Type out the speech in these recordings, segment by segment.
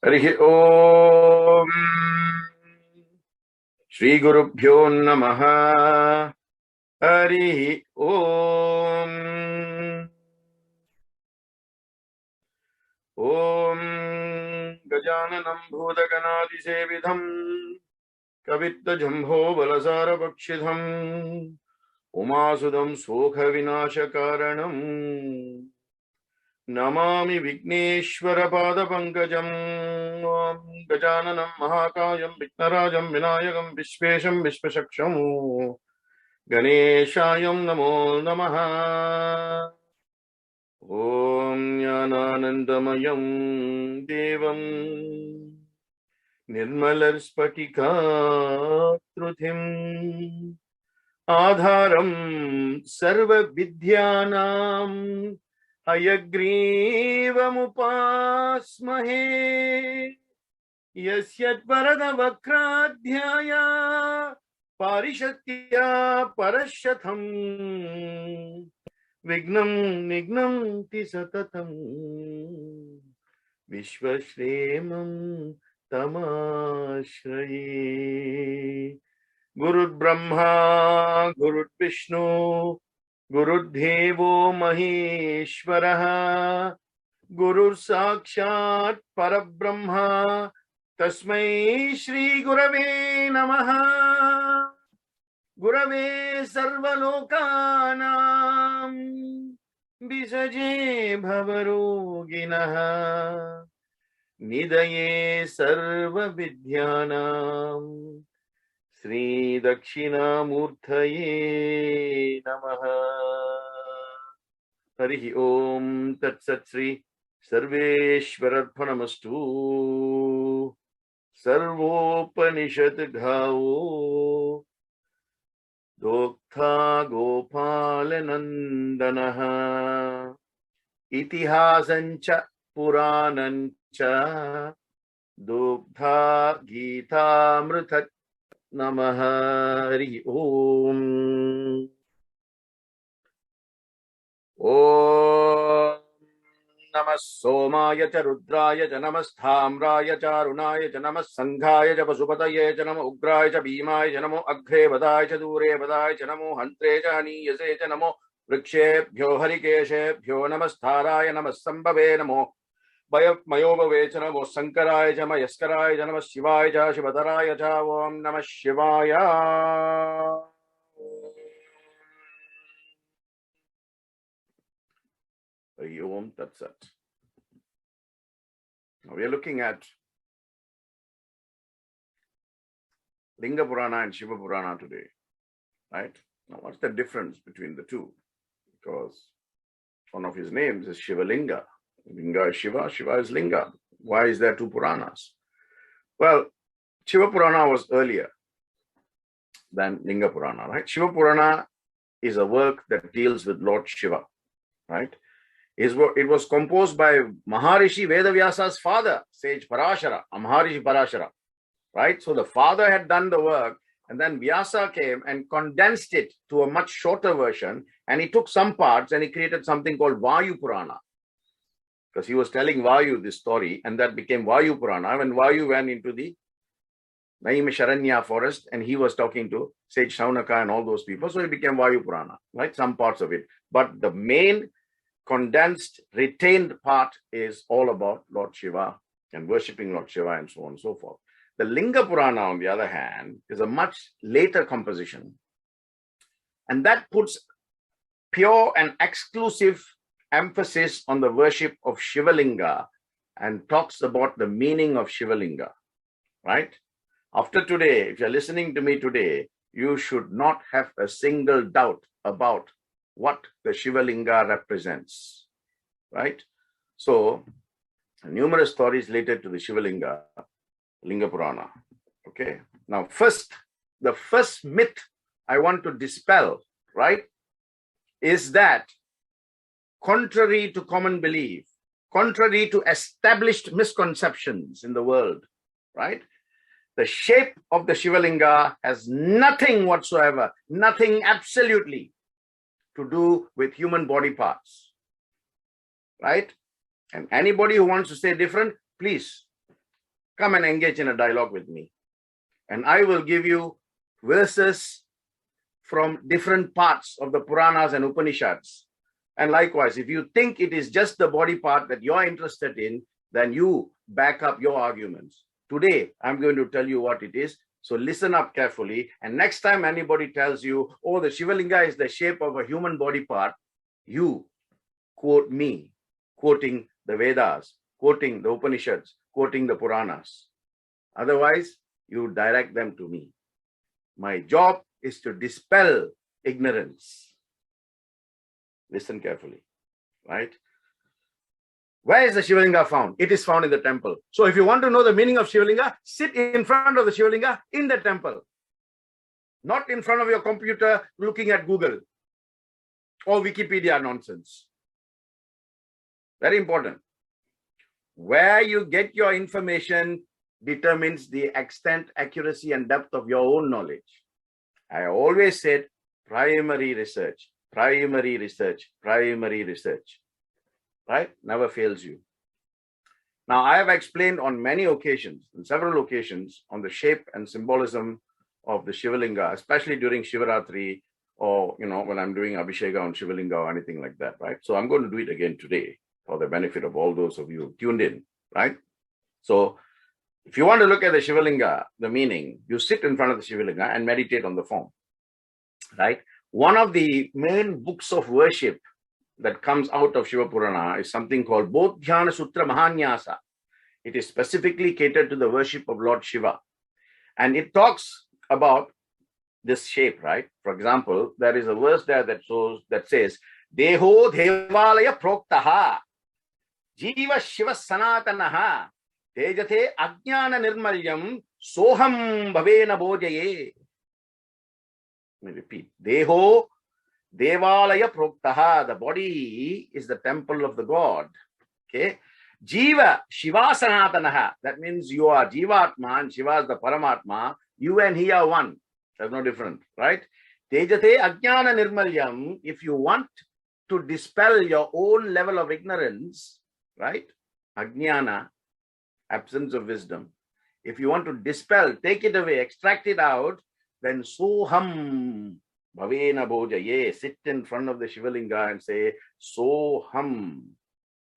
Harihi Om Shri Gurubhyo Namaha. Harihi Om. Om Gajananam Bhudaganadi Sevidham Kavitta Jambho Balasara Pakshidham Umasudam Sokha Vinasha Karanam Namami Vickneswara Pada Pankajam. Om Gajananam Mahakayam Vicknarajam Vinayakam Vishvesham Vishvashaksham Ganeshayam Namo Namaha. Om Jnananandamayam Devam Nirmalar Spatikatruthim Adharam Sarva Vidyanam Hayagrivam Yasyat Varada Vakradhyaya Parishatya Parashatham Vignam Nignam Tisatatam Vishvashremam Tamashraye. Guru Brahma, Guru Vishnu, Guru Devo Maheshwaraha, Guru Sakshat Parabrahma, Tasmai Shri Gurave Namaha. Gurave Sarvalokanam Visaje Bhavaroginaha Nidaye Sarva Vidyanam Sri Dakshinamurthaye Namaha. Harihi Om Tat Sat Sri Sarveshwararpanamastu. Sarvopanishad Ghao Doktha Gopalanandanaha Itihasancha Puranancha Doktha Gita Mritat Namaha. Hari Om. Om Namas Somaya cha Rudraya cha Namas Thamraya cha Arunaya cha Namas Sanghaya cha Pasupataye cha Namo Ugraya cha Bhimaya cha Namo Agre Vadaya cha Dure Vadaya cha Namo Hantre cha Niyase cha Namo Vrikshebhyo Harikeshebhyo Namas Tharaya Namas Sambhave Namo Mayobhave cha Namo Sankaraya cha Mayaskaraya cha Namas Shivaya cha Shivadaraya cha Om Namah Shivaya. Om Tat Sat. Now we are looking at Linga Purana and Shiva Purana today, right? Now what's the difference between the two? Because one of his names is Shiva Linga. Linga is Shiva, Shiva is Linga. Why is there two Puranas? Well, Shiva Purana was earlier than Linga Purana, right? Shiva Purana is a work that deals with Lord Shiva, right? It was composed by Maharishi Vedavyasa's father, sage Parashara, Maharishi Parashara, right? So the father had done the work, and then Vyasa came and condensed it to a much shorter version, and he took some parts and he created something called Vayu Purana, because he was telling Vayu this story, and that became Vayu Purana when Vayu went into the Naimisharanya forest, and he was talking to sage Shaunaka and all those people, so it became Vayu Purana, right? Some parts of it, but the main condensed, retained part is all about Lord Shiva and worshipping Lord Shiva and so on and so forth. The Linga Purana, on the other hand, is a much later composition, and that puts pure and exclusive emphasis on the worship of Shiva Linga and talks about the meaning of Shiva Linga, right? After today, if you're listening to me today, you should not have a single doubt about what the Shiva Linga represents, right? So, numerous stories related to the Shiva Linga, Linga Purana. Okay. Now, the first myth I want to dispel, right, is that contrary to common belief, contrary to established misconceptions in the world, right, the shape of the Shiva Linga has nothing whatsoever, nothing absolutely to do with human body parts, right? And anybody who wants to say different, please come and engage in a dialogue with me. And I will give you verses from different parts of the Puranas and Upanishads. And likewise, if you think it is just the body part that you're interested in, then you back up your arguments. Today, I'm going to tell you what it is. So listen up carefully. And next time anybody tells you, oh, the Shiva Linga is the shape of a human body part, you quote me, quoting the Vedas, quoting the Upanishads, quoting the Puranas. Otherwise, you direct them to me. My job is to dispel ignorance. Listen carefully, right? Where is the Shiva Linga found? It is found in the temple. So if you want to know the meaning of Shiva Linga, sit in front of the Shiva Linga in the temple. Not in front of your computer looking at Google or Wikipedia nonsense. Very important. Where you get your information determines the extent, accuracy, and depth of your own knowledge. I always said primary research, primary research, primary research. Right? Never fails you. Now, I have explained on many occasions, on several occasions, on the shape and symbolism of the Shiva Linga, especially during Shivaratri or, when I'm doing Abhisheka on Shiva Linga or anything like that, right? So I'm going to do it again today for the benefit of all those of you who tuned in, right? So if you want to look at the Shiva Linga, the meaning, you sit in front of the Shiva Linga and meditate on the form, right? One of the main books of worship that comes out of Shiva Purana is something called Bodhyana Sutra Mahanyasa. It is specifically catered to the worship of Lord Shiva. And it talks about this shape, right? For example, there is a verse there that says, Deho Devalaya Proktaha, Jiva Shiva Sanatanaha, Tejate Ajnana Nirmalyam, Soham Bhavena Bodhaye. Let me repeat. Deho Devalaya Proktaha, the body is the temple of the God. Okay. Jiva Shiva Sanatanaha, that means you are Jivatma and Shiva is the Paramatma. You and he are one. There's no difference, right? Tejate Ajnana Nirmalyam, if you want to dispel your own level of ignorance, right? Ajnana, absence of wisdom. If you want to dispel, take it away, extract it out, then Soham Bhavena Bhojaye, sit in front of the Shiva Linga and say, Soham,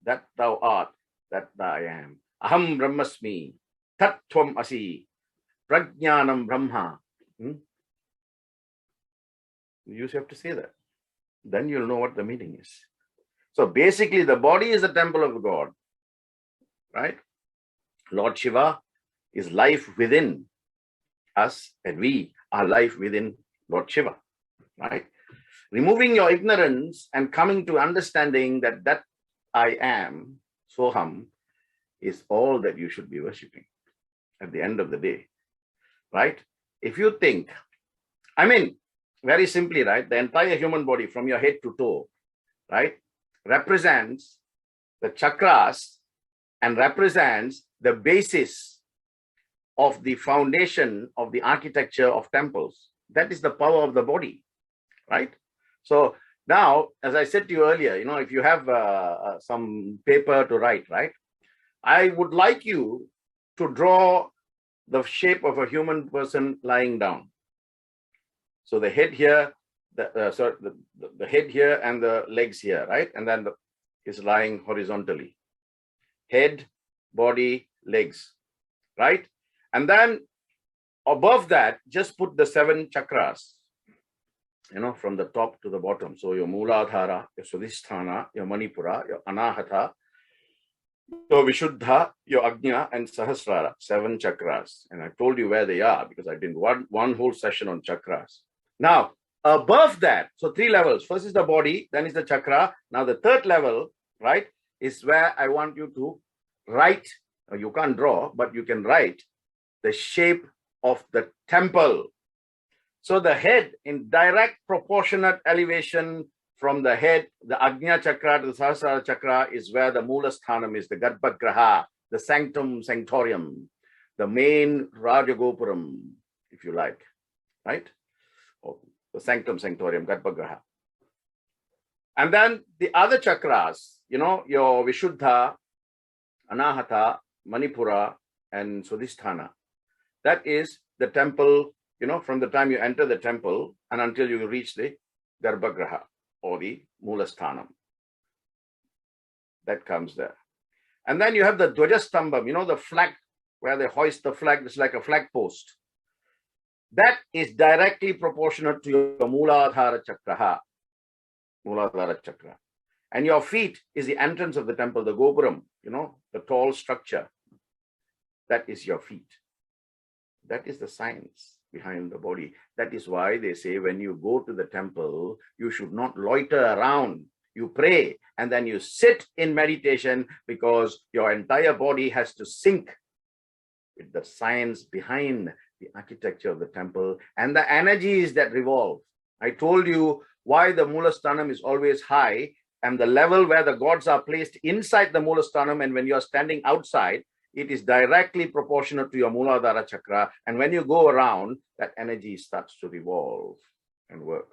that thou art, that I am. Aham Brahmasmi, Tattvam Asi, Prajnanam Brahma. You just have to say that. Then you'll know what the meaning is. So basically, the body is the temple of God, right? Lord Shiva is life within us, and we are life within Lord Shiva, right? Removing your ignorance and coming to understanding that I am, Soham, is all that you should be worshipping at the end of the day, right? If you think, very simply, right, the entire human body from your head to toe, right, represents the chakras and represents the basis of the foundation of the architecture of temples. That is the power of the body, right? So now, as I said to you earlier, if you have some paper to write, right, I would like you to draw the shape of a human person lying down. So the head here, the head here and the legs here, right? And then is lying horizontally. Head, body, legs, right? And then above that, just put the 7 chakras, from the top to the bottom. So your Mooladhara, your Swadhisthana, your Manipura, your Anahata, your Vishuddha, your Agnya, and Sahasrara, 7 chakras. And I told you where they are because I did one whole session on chakras. Now, above that, so 3 levels. First is the body, then is the chakra. Now, the 3rd level, right, is where I want you to write. You can't draw, but you can write the shape of the temple. So the head in direct proportionate elevation from the head, the Agnya chakra to the Sahasrara chakra is where the Moolasthana is, the Garbhagraha, the Sanctum Sanctorium, the main Rajagopuram, if you like, right? Or the Sanctum Sanctorium, Garbhagraha. And then the other chakras, your Vishuddha, Anahata, Manipura, and Swadhisthana. That is the temple, from the time you enter the temple and until you reach the Garbhagraha or the Mulasthanam. That comes there. And then you have the Dwajastambham, the flag where they hoist the flag. It's like a flag post. That is directly proportionate to your Mooladhara Chakra. Mooladhara Chakra. And your feet is the entrance of the temple, the Gopuram, the tall structure. That is your feet. That is the science behind the body. That is why they say when you go to the temple, you should not loiter around. You pray and then you sit in meditation because your entire body has to sync with the science behind the architecture of the temple and the energies that revolve. I told you why the Mulasthanam is always high and the level where the gods are placed inside the Mulasthanam, and when you're standing outside, it is directly proportional to your Mooladhara Chakra. And when you go around, that energy starts to revolve and work.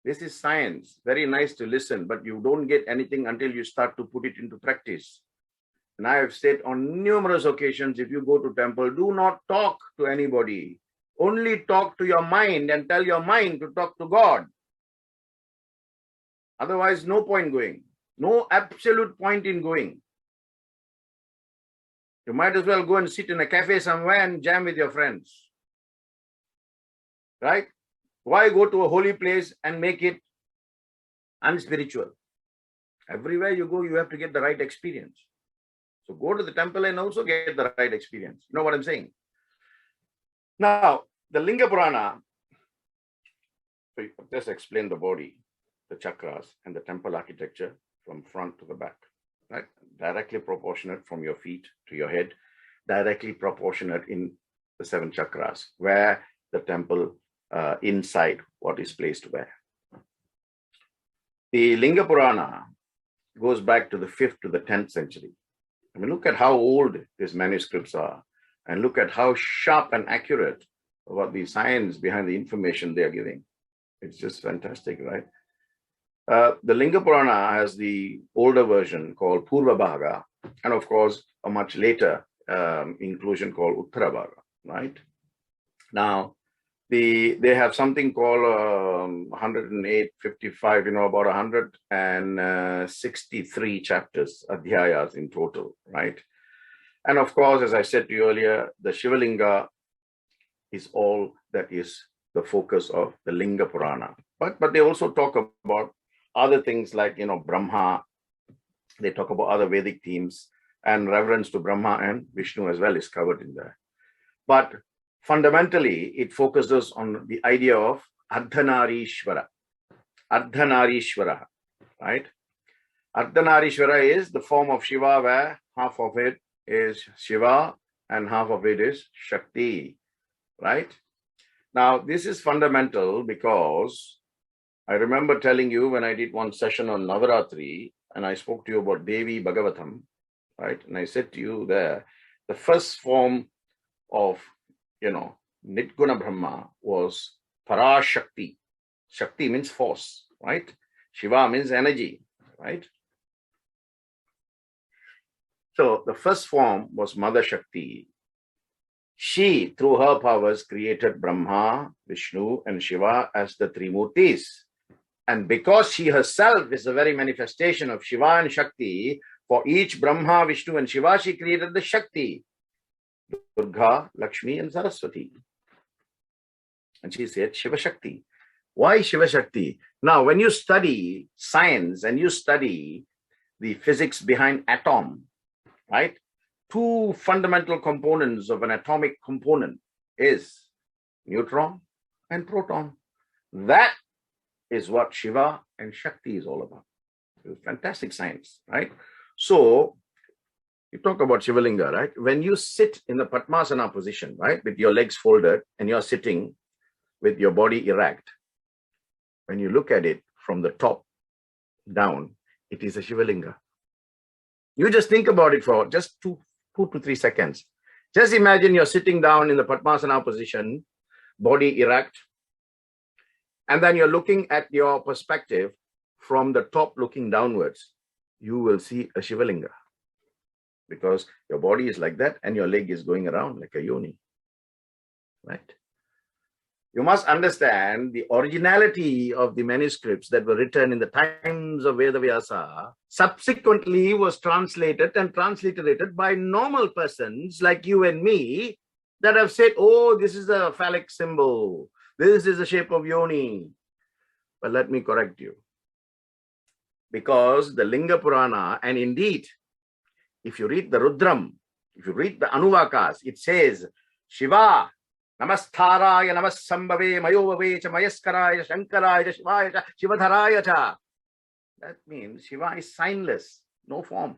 This is science. Very nice to listen, but you don't get anything until you start to put it into practice. And I have said on numerous occasions, if you go to temple, do not talk to anybody. Only talk to your mind and tell your mind to talk to God. Otherwise, no point going. No absolute point in going. You might as well go and sit in a cafe somewhere and jam with your friends. Right? Why go to a holy place and make it unspiritual? Everywhere you go, you have to get the right experience. So go to the temple and also get the right experience. You know what I'm saying? Now, the Linga Purana, just explain the body, the chakras, and the temple architecture from front to the back. Right? Directly proportionate from your feet to your head, directly proportionate in the 7 chakras, where the temple inside what is placed where. The Linga Purana goes back to the 5th to the 10th century. I mean, look at how old these manuscripts are, and look at how sharp and accurate about the science behind the information they are giving. It's just fantastic, right? The Linga Purana has the older version called Purva Bhaga, and of course, a much later inclusion called Uttara Bhaga, right? Now, they have something called 108, 55, about 163 chapters, Ithihasas in total, right? And of course, as I said to you earlier, the Shiva Linga is all that is the focus of the Linga Purana. But they also talk about other things like, Brahma. They talk about other Vedic themes, and reverence to Brahma and Vishnu as well is covered in there. But fundamentally, it focuses on the idea of Ardhanarishvara. Ardhanarishvara, right? Ardhanarishvara is the form of Shiva where half of it is Shiva and half of it is Shakti, right? Now, this is fundamental because I remember telling you when I did one session on Navaratri and I spoke to you about Devi Bhagavatam, right? And I said to you there, the first form of, Nitguna Brahma was Parashakti. Shakti means force, right? Shiva means energy, right? So the first form was Mother Shakti. She, through her powers, created Brahma, Vishnu, and Shiva as the three Murtis. And because she herself is the very manifestation of Shiva and Shakti, for each Brahma, Vishnu, and Shiva, she created the Shakti, Durga, Lakshmi, and Saraswati. And she said Shiva Shakti. Why Shiva Shakti? Now, when you study science and you study the physics behind atom, right? 2 fundamental components of an atomic component is neutron and proton. That is what Shiva and Shakti is all about. It's fantastic science, right? So, you talk about Shiva Linga, right? When you sit in the Padmasana position, right, with your legs folded and you're sitting with your body erect, when you look at it from the top down, it is a Shiva Linga. You just think about it for just 2 to 3 seconds. Just imagine you're sitting down in the Padmasana position, body erect, and then you're looking at your perspective from the top looking downwards. You will see a Shiva Linga. because your body is like that and your leg is going around like a yoni, right? You must understand the originality of the manuscripts that were written in the times of Vedavyasa subsequently was translated and transliterated by normal persons like you and me that have said, oh, this is a phallic symbol. This is the shape of yoni. But let me correct you. Because the Linga Purana, and indeed, if you read the Rudram, if you read the Anuvakas, it says, Shiva, Namastaraya Namassambhave Mayovave cha Mayaskaraya Shankaraya cha Shivaya cha Shivadharaya cha. That means Shiva is signless, no form,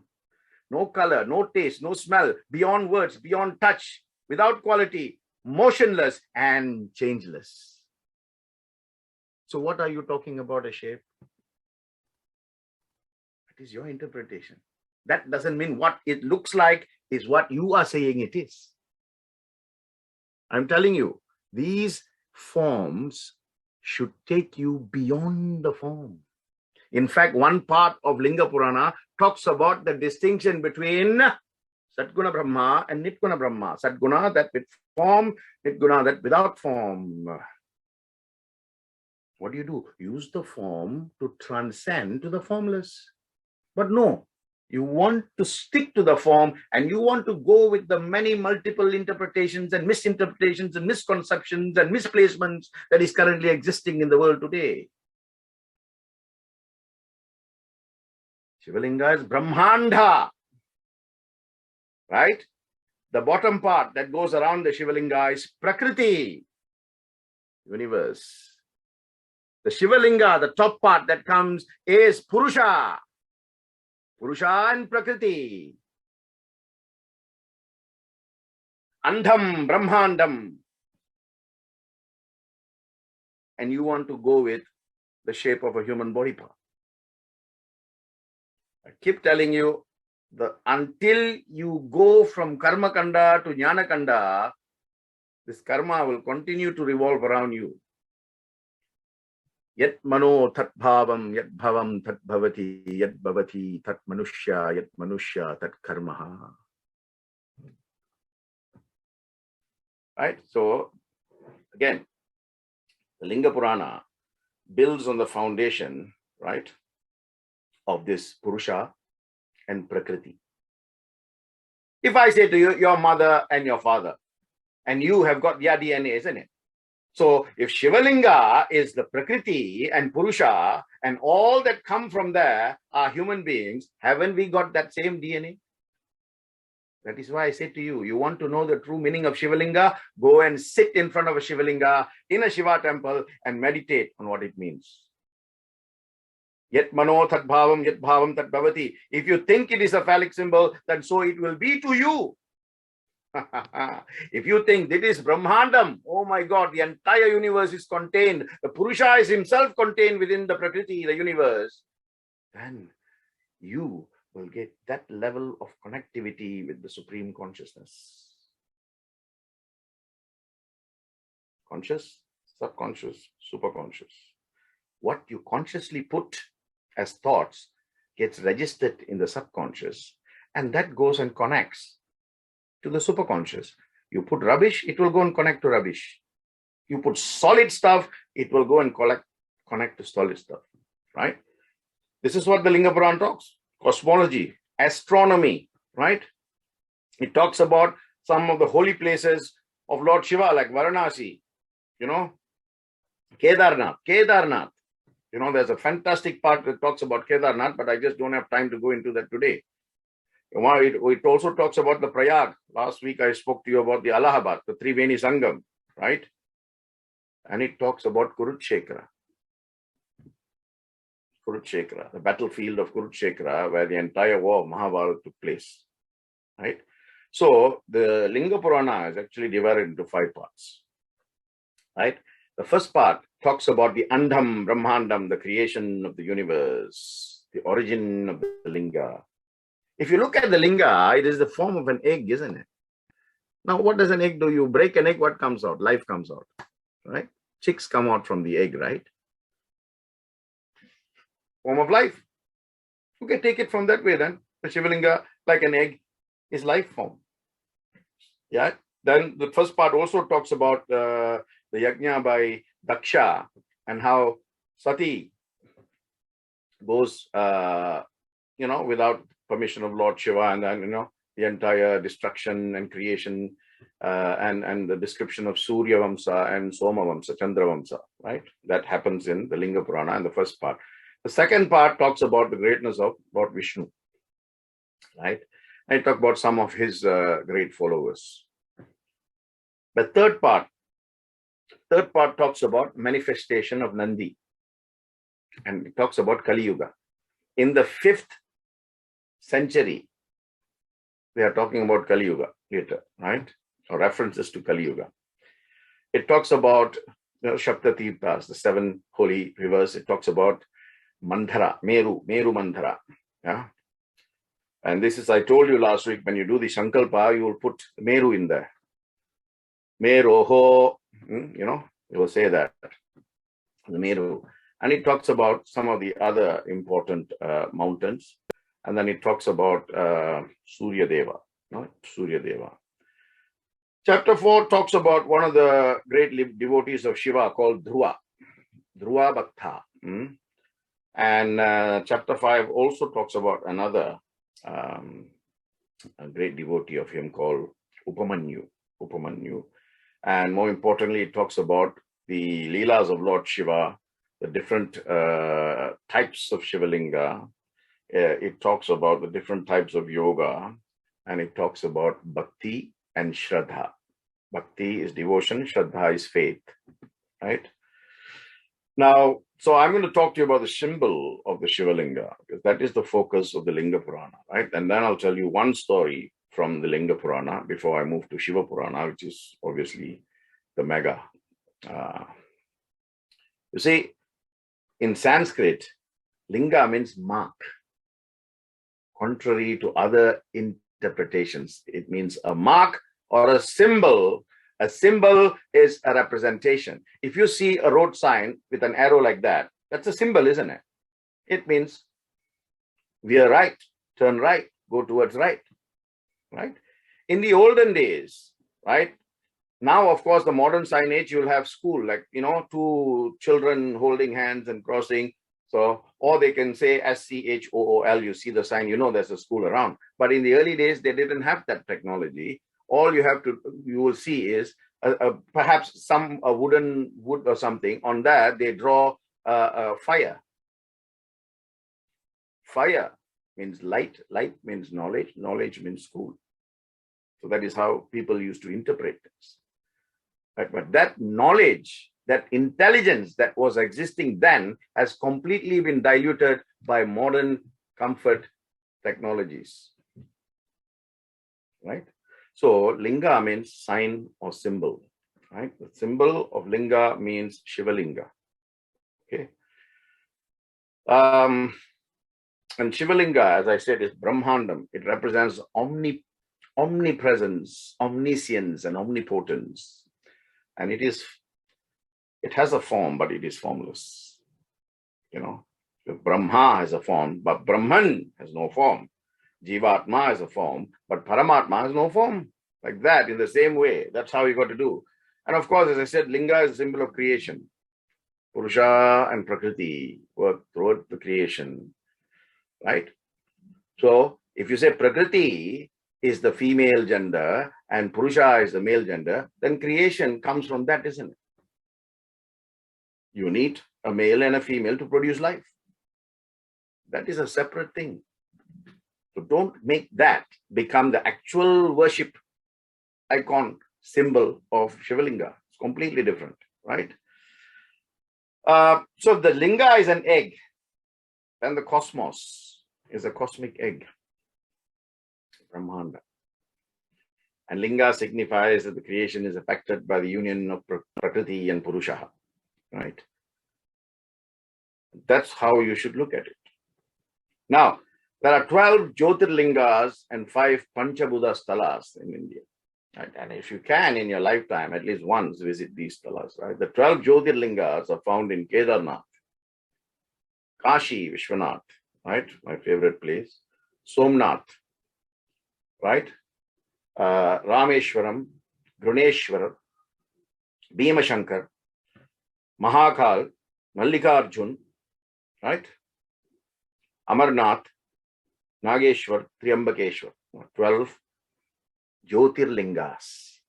no color, no taste, no smell, beyond words, beyond touch, without quality, motionless and changeless. So what are you talking about a shape? That is your interpretation. That doesn't mean what it looks like is what you are saying it is. I'm telling you, these forms should take you beyond the form. In fact, one part of Linga Purana talks about the distinction between Satguna Brahma and Nitguna Brahma. Satguna, that with form, Nitguna, that without form. What do? Use the form to transcend to the formless. But no, you want to stick to the form and you want to go with the many multiple interpretations and misinterpretations and misconceptions and misplacements that is currently existing in the world today. Shivalinga is Brahmanda, right? The bottom part that goes around the Shivalinga is Prakriti, universe. The Shivalinga, the top part that comes is Purusha. Purusha and Prakriti. Andham, Brahmandam. And you want to go with the shape of a human body part. I keep telling you, until you go from Karma Kanda to Jnana Kanda, this karma will continue to revolve around you. Yat mano tat bhavam, yat bhavam tat bhavati, yat bhavati tat manushya tat karmaha. Right? So, again, the Linga Purana builds on the foundation, right, of this Purusha and Prakriti. If I say to you, your mother and your father, and you have got their DNA, isn't it? So if Shivalinga is the Prakriti and Purusha and all that come from there are human beings, haven't we got that same DNA? That is why I say to you, you want to know the true meaning of Shivalinga, go and sit in front of a Shivalinga in a Shiva temple and meditate on what it means. Yat mano tat bhavam, yat bhavam tat bhavati. If you think it is a phallic symbol, then so it will be to you. If you think this is Brahmandam, oh my God, the entire universe is contained, the Purusha is himself contained within the Prakriti, the universe, then you will get that level of connectivity with the Supreme Consciousness. Conscious, subconscious, superconscious. What you consciously put as thoughts gets registered in the subconscious, and that goes and connects to the superconscious. You put rubbish, it will go and connect to rubbish. You put solid stuff, it will go and connect to solid stuff, right? This is what the Linga Purana talks. Cosmology, astronomy, right? It talks about some of the holy places of Lord Shiva, like Varanasi, Kedarnath. There's a fantastic part that talks about Kedarnath, but I just don't have time to go into that today. It also talks about the Prayag. Last week I spoke to you about the Allahabad, the Triveni Sangam, right? And it talks about Kurukshetra, the battlefield of Kurukshetra, where the entire war of Mahabharata took place, right? So the Linga Purana is actually divided into 5 parts, right? The first part talks about the Andham, Brahmandam, the creation of the universe, the origin of the Linga. If you look at the Linga, it is the form of an egg, isn't it? Now, what does an egg do? You break an egg, what comes out? Life comes out, right? Chicks come out from the egg, right? Form of life. Okay, take it from that way then. The Shivalinga, like an egg, is life form. Yeah. Then the first part also talks about the yajna by Daksha and how Sati goes, without permission of Lord Shiva, and then, the entire destruction and creation, and the description of Surya Vamsa and Soma Vamsa, Chandra Vamsa, right? That happens in the Linga Purana in the first part. The second part talks about the greatness of Lord Vishnu, right? And it talks about some of his great followers. The third part talks about manifestation of Nandi, and it talks about Kali Yuga. In the 5th century, we are talking about Kali Yuga later, right? Or references to Kali Yuga. It talks about Shaptatirthas, the 7 holy rivers. It talks about Mandhara, Meru Mandhara. Yeah. And this is, I told you last week, when you do the Sankalpa, you will put Meru in there. Meroho, you will say that, the Meru. And it talks about some of the other important mountains. And then it talks about Surya Deva, Surya Deva. Chapter 4 talks about one of the great devotees of Shiva called Dhruva Bhakta. And chapter 5 also talks about another a great devotee of him called Upamanyu. And more importantly, it talks about the Leelas of Lord Shiva, the different types of Shivalinga. It talks about the different types of yoga, and it talks about Bhakti and Shraddha. Bhakti is devotion, Shraddha is faith, right? Now, so I'm going to talk to you about the symbol of the Shivalinga, because that is the focus of the Linga Purana, right? And then I'll tell you one story from the Linga Purana before I move to Shiva Purana, which is obviously the mega. You see, in Sanskrit, Linga means mark. Contrary to other interpretations, it means a mark or a symbol. A symbol is a representation. If you see a road sign with an arrow like that, that's a symbol, isn't it? It means veer right, turn right, go towards right, right? In the olden days, right? Now, of course, the modern signage, you'll have school, like, 2 children holding hands and crossing. So, or they can say SCHOOL, you see the sign, there's a school around. But in the early days, they didn't have that technology. All you will see is perhaps a wood or something. On that, they draw fire. Fire means light. Light means knowledge. Knowledge means school. So that is how people used to interpret this. Right? But that knowledge, that intelligence that was existing then has completely been diluted by modern comfort technologies. Right? So Linga means sign or symbol. Right? The symbol of Linga means Shivalinga. Okay. And Shivalinga, as I said, is Brahmandam. It represents omnipresence, omniscience, and omnipotence. And it has a form, but it is formless. Brahma has a form, but Brahman has no form. Jivatma has a form, but Paramatma has no form. Like that, in the same way. That's how you got to do. And of course, as I said, Linga is a symbol of creation. Purusha and Prakriti work throughout the creation. Right? So, if you say Prakriti is the female gender and Purusha is the male gender, then creation comes from that, isn't it? You need a male and a female to produce life. That is a separate thing. So don't make that become the actual worship icon, symbol of Shivalinga. It's completely different, right? So the Linga is an egg, and the cosmos is a cosmic egg, Brahmanda. And Linga signifies that the creation is affected by the union of Prakriti and Purusha, right? That's how you should look at it. Now, there are 12 Jyotirlingas and 5 Panchabhuta Stalas in India. Right? And if you can, in your lifetime, at least once visit these Stalas. Right? The 12 Jyotirlingas are found in Kedarnath, Kashi Vishwanath, right? My favorite place, Somnath, right? Rameshwaram, Gruneshwar, Bhimashankar, Mahakal, Mallikarjun, right? Amarnath, Nageshwar, Triambakeshwar. 12 Jyotirlingas.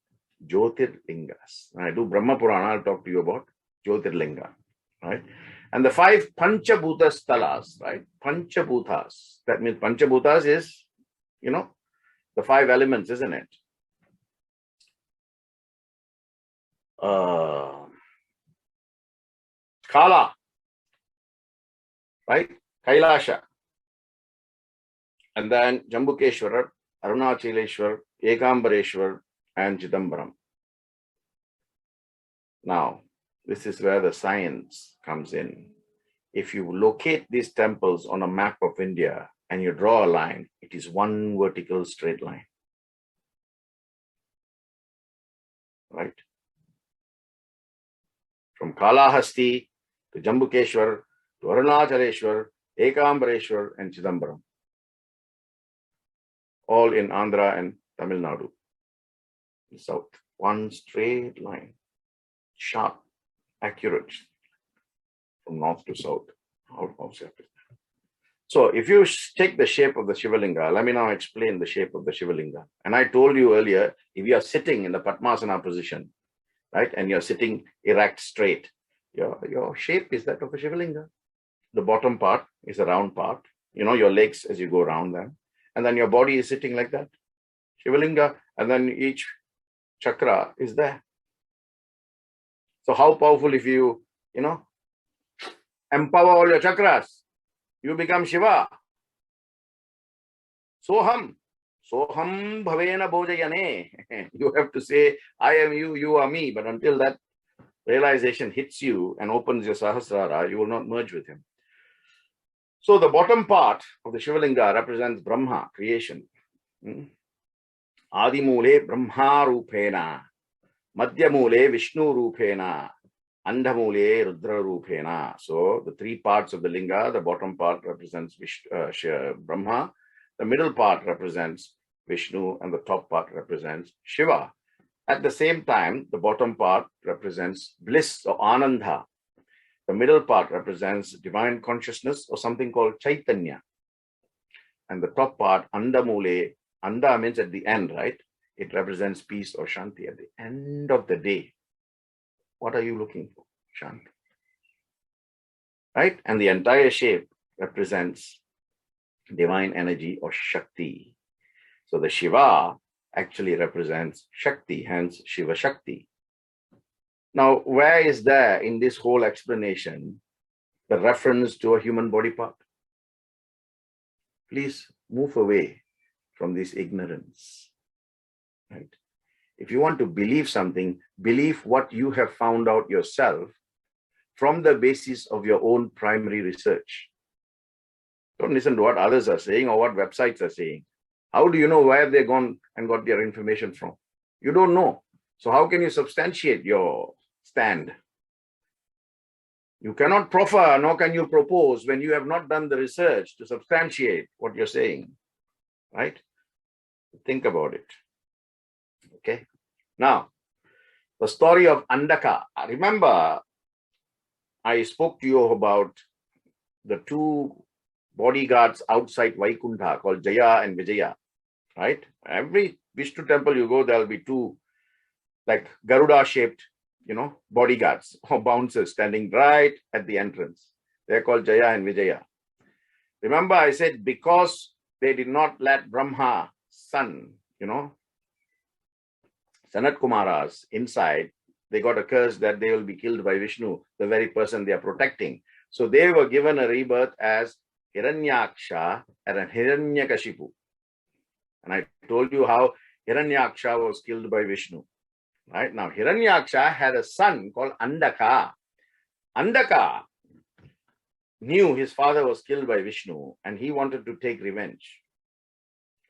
Jyotirlingas. When I do Brahma Purana, I'll talk to you about Jyotirlinga, right? And the 5 Panchabhuta Stalas, right? Panchabhutas. That means Panchabhutas is, the 5 elements, isn't it? Kala, right? Kailasha. And then Jambukeshwarar, Arunachaleshwar, Ekambareshwar, and Chidambaram. Now, this is where the science comes in. If you locate these temples on a map of India and you draw a line, it is one vertical straight line. Right? From Kalahasti to Jambukeshwar to Arunachaleshwar, Ekambareshwar, and Chidambaram. All in Andhra and Tamil Nadu. The south. One straight line. Sharp, accurate. From north to south. So if you take the shape of the Shiva Linga, let me now explain the shape of the Shiva Linga. And I told you earlier, if you are sitting in the Padmasana position, right, and you're sitting erect straight, your shape is that of a Shiva Linga. The bottom part is a round part, your legs as you go around them. And then your body is sitting like that, Shiva Linga, and then each chakra is there. So how powerful if you, empower all your chakras, you become Shiva. Soham bhavena bhojayane. You have to say, I am you, you are me. But until that realization hits you and opens your Sahasrara, you will not merge with him. So the bottom part of the Shiva Linga represents Brahma, creation. Adimule Brahma Rupena, Madhyamule Vishnu Rupena, Andhamule Rudra Rupena. So the 3 parts of the Linga, the bottom part represents Brahma, the middle part represents Vishnu, and the top part represents Shiva. At the same time, the bottom part represents bliss or Ananda. The middle part represents divine consciousness or something called Chaitanya. And the top part, Andamule, Anda means at the end, right? It represents peace or Shanti at the end of the day. What are you looking for? Shanti. Right? And the entire shape represents divine energy or Shakti. So the Shiva actually represents Shakti, hence Shiva Shakti. Now, where is there in this whole explanation the reference to a human body part? Please move away from this ignorance. Right? If you want to believe something, believe what you have found out yourself from the basis of your own primary research. Don't listen to what others are saying or what websites are saying. How do you know where they've gone and got their information from? You don't know. So how can you substantiate your stand? You cannot proffer, nor can you propose when you have not done the research to substantiate what you're saying. Right? Think about it. Okay. Now, the story of Andaka. Remember, I spoke to you about the 2 bodyguards outside Vaikuntha called Jaya and Vijaya. Right? Every Vishnu temple you go, there'll be 2 like Garuda-shaped, bodyguards or bouncers standing right at the entrance. They're called Jaya and Vijaya. Remember, I said because they did not let Brahma's son, Sanat Kumaras inside, they got a curse that they will be killed by Vishnu, the very person they are protecting. So they were given a rebirth as Hiranyaksha and Hiranyakashipu. And I told you how Hiranyaksha was killed by Vishnu. Right? Now, Hiranyaksha had a son called Andaka. Andaka knew his father was killed by Vishnu and he wanted to take revenge.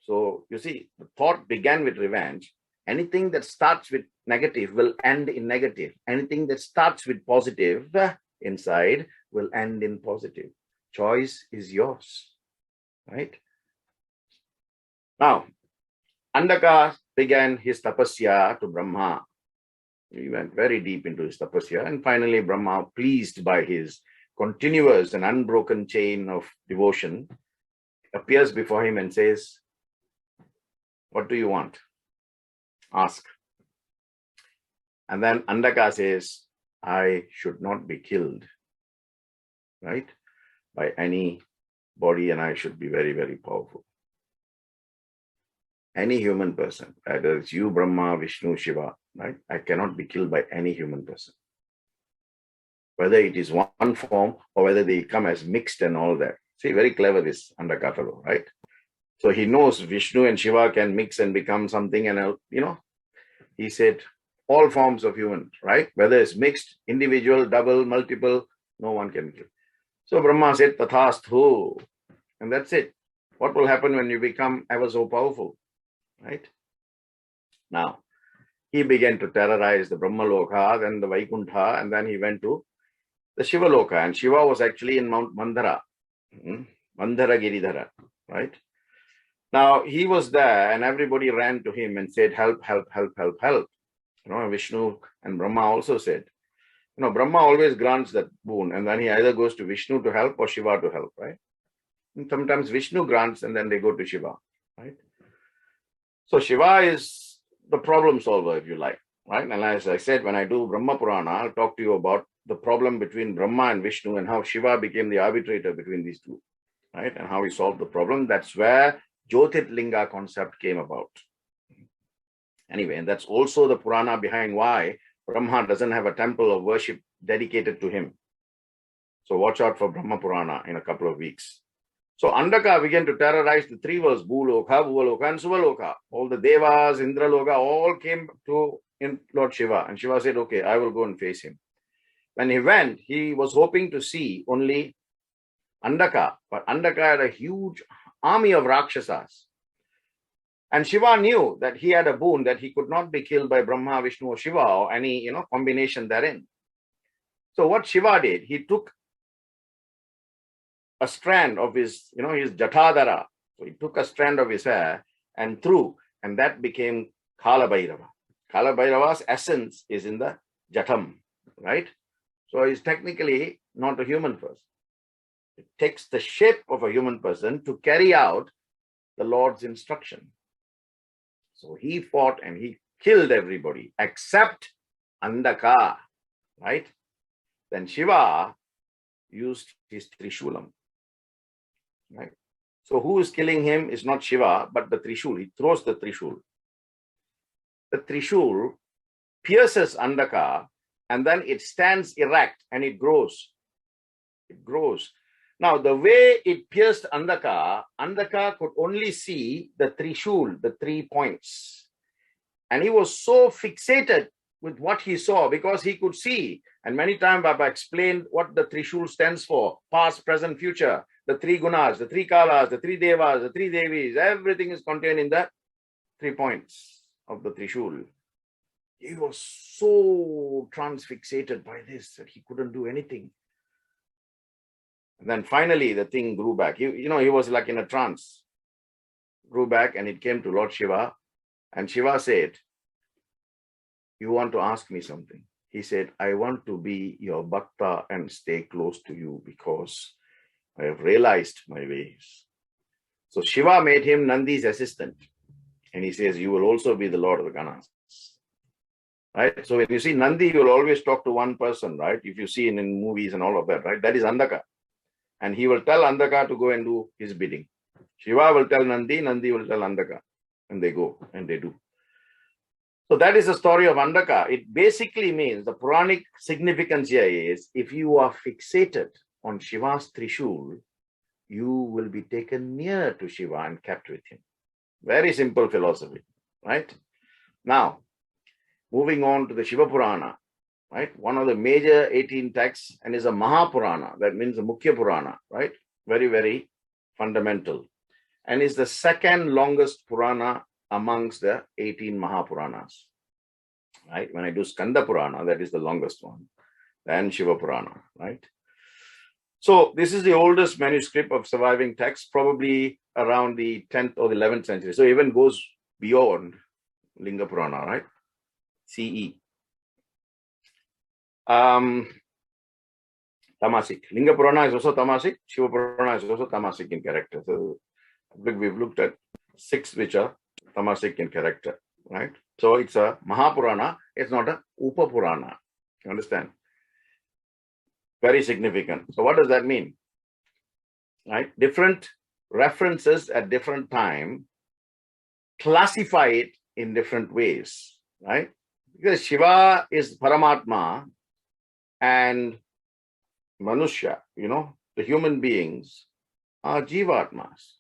So, you see, the thought began with revenge. Anything that starts with negative will end in negative. Anything that starts with positive inside will end in positive. Choice is yours. Right? Now, Andaka began his tapasya to Brahma. He went very deep into his tapasya, and finally Brahma, pleased by his continuous and unbroken chain of devotion, appears before him and says, "What do you want? Ask." And then Andaka says, "I should not be killed, right, by any body, and I should be very, very powerful. Any human person, whether it's you, Brahma, Vishnu, Shiva, right? I cannot be killed by any human person. Whether it is one form or whether they come as mixed and all that." See, very clever, this Andaka fellow, right? So he knows Vishnu and Shiva can mix and become something, and he said, all forms of humans, right? Whether it's mixed, individual, double, multiple, no one can kill. So Brahma said, "Tathasthu," and that's it. What will happen when you become ever so powerful, right? Now, he began to terrorize the Brahma Loka, then the Vaikuntha, and then he went to the Shiva Loka. And Shiva was actually in Mount Mandara, Mandara Giridhara, right? Now, he was there, and everybody ran to him and said, "Help, help, help, help, help." Vishnu and Brahma also said, Brahma always grants that boon, and then he either goes to Vishnu to help or Shiva to help, right? And sometimes Vishnu grants and then they go to Shiva, right? So Shiva is the problem solver, if you like, right? And as I said, when I do Brahma Purana, I'll talk to you about the problem between Brahma and Vishnu and how Shiva became the arbitrator between these two, right? And how he solved the problem. That's where Jyotir Linga concept came about. Anyway, and that's also the Purana behind why Brahma doesn't have a temple of worship dedicated to him. So watch out for Brahma Purana in a couple of weeks. So Andaka began to terrorize the three worlds, Bhuloka, Bhuvaloka, and Suvaloka. All the Devas, Indraloka, all came to Lord Shiva. And Shiva said, "Okay, I will go and face him." When he went, he was hoping to see only Andaka, but Andaka had a huge army of Rakshasas. And Shiva knew that he had a boon, that he could not be killed by Brahma, Vishnu, or Shiva, or any, combination therein. So what Shiva did, he took a strand of his, his Jatadhara. So he took a strand of his hair and threw, and that became Kala Bhairava. Kala Bhairava's essence is in the Jatam, right? So he's technically not a human person. It takes the shape of a human person to carry out the Lord's instruction. So he fought and he killed everybody except Andaka, right? Then Shiva used his Trishulam, right? So who is killing him is not Shiva, but the Trishul. He throws the Trishul. The Trishul pierces Andaka, and then it stands erect and it grows. It grows. Now, the way it pierced Andaka could only see the Trishul, the 3 points. And he was so fixated with what he saw because he could see. And many times Baba explained what the Trishul stands for: past, present, future, the 3 gunas, the 3 kalas, the 3 devas, the 3 devis, everything is contained in the 3 points of the Trishul. He was so transfixated by this that he couldn't do anything. And then finally the thing grew back. He was like in a trance. Grew back and it came to Lord Shiva. And Shiva said, "You want to ask me something?" He said, "I want to be your bhakta and stay close to you because I have realized my ways." So Shiva made him Nandi's assistant. And he says, "You will also be the Lord of the Ganas." Right? So when you see Nandi, you will always talk to one person, right? If you see in movies and all of that, right? That is Andaka. And he will tell Andaka to go and do his bidding. Shiva will tell Nandi, Nandi will tell Andaka. And they go and they do. So that is the story of Andaka. It basically means, the Puranic significance here is, if you are fixated on Shiva's Trishul, you will be taken near to Shiva and kept with him. Very simple philosophy, right? Now, moving on to the Shiva Purana, right? One of the major 18 texts and is a Mahapurana. That means a Mukhya Purana, right? Very, very fundamental. And is the second longest Purana amongst the 18 Mahapuranas, right? When I do Skanda Purana, that is the longest one. Then Shiva Purana, right? So this is the oldest manuscript of surviving text, probably around the 10th or the 11th century. So even goes beyond Linga Purana, right? CE. Tamasic. Linga Purana is also Tamasic. Shiva Purana is also Tamasic in character. So we've looked at 6 which are Tamasic in character, right? So it's a Mahapurana. It's not a Upa Purana. You understand? Very significant. So what does that mean? Right? Different references at different time classify it in different ways, right? Because Shiva is Paramatma and Manushya, the human beings are Jivatmas.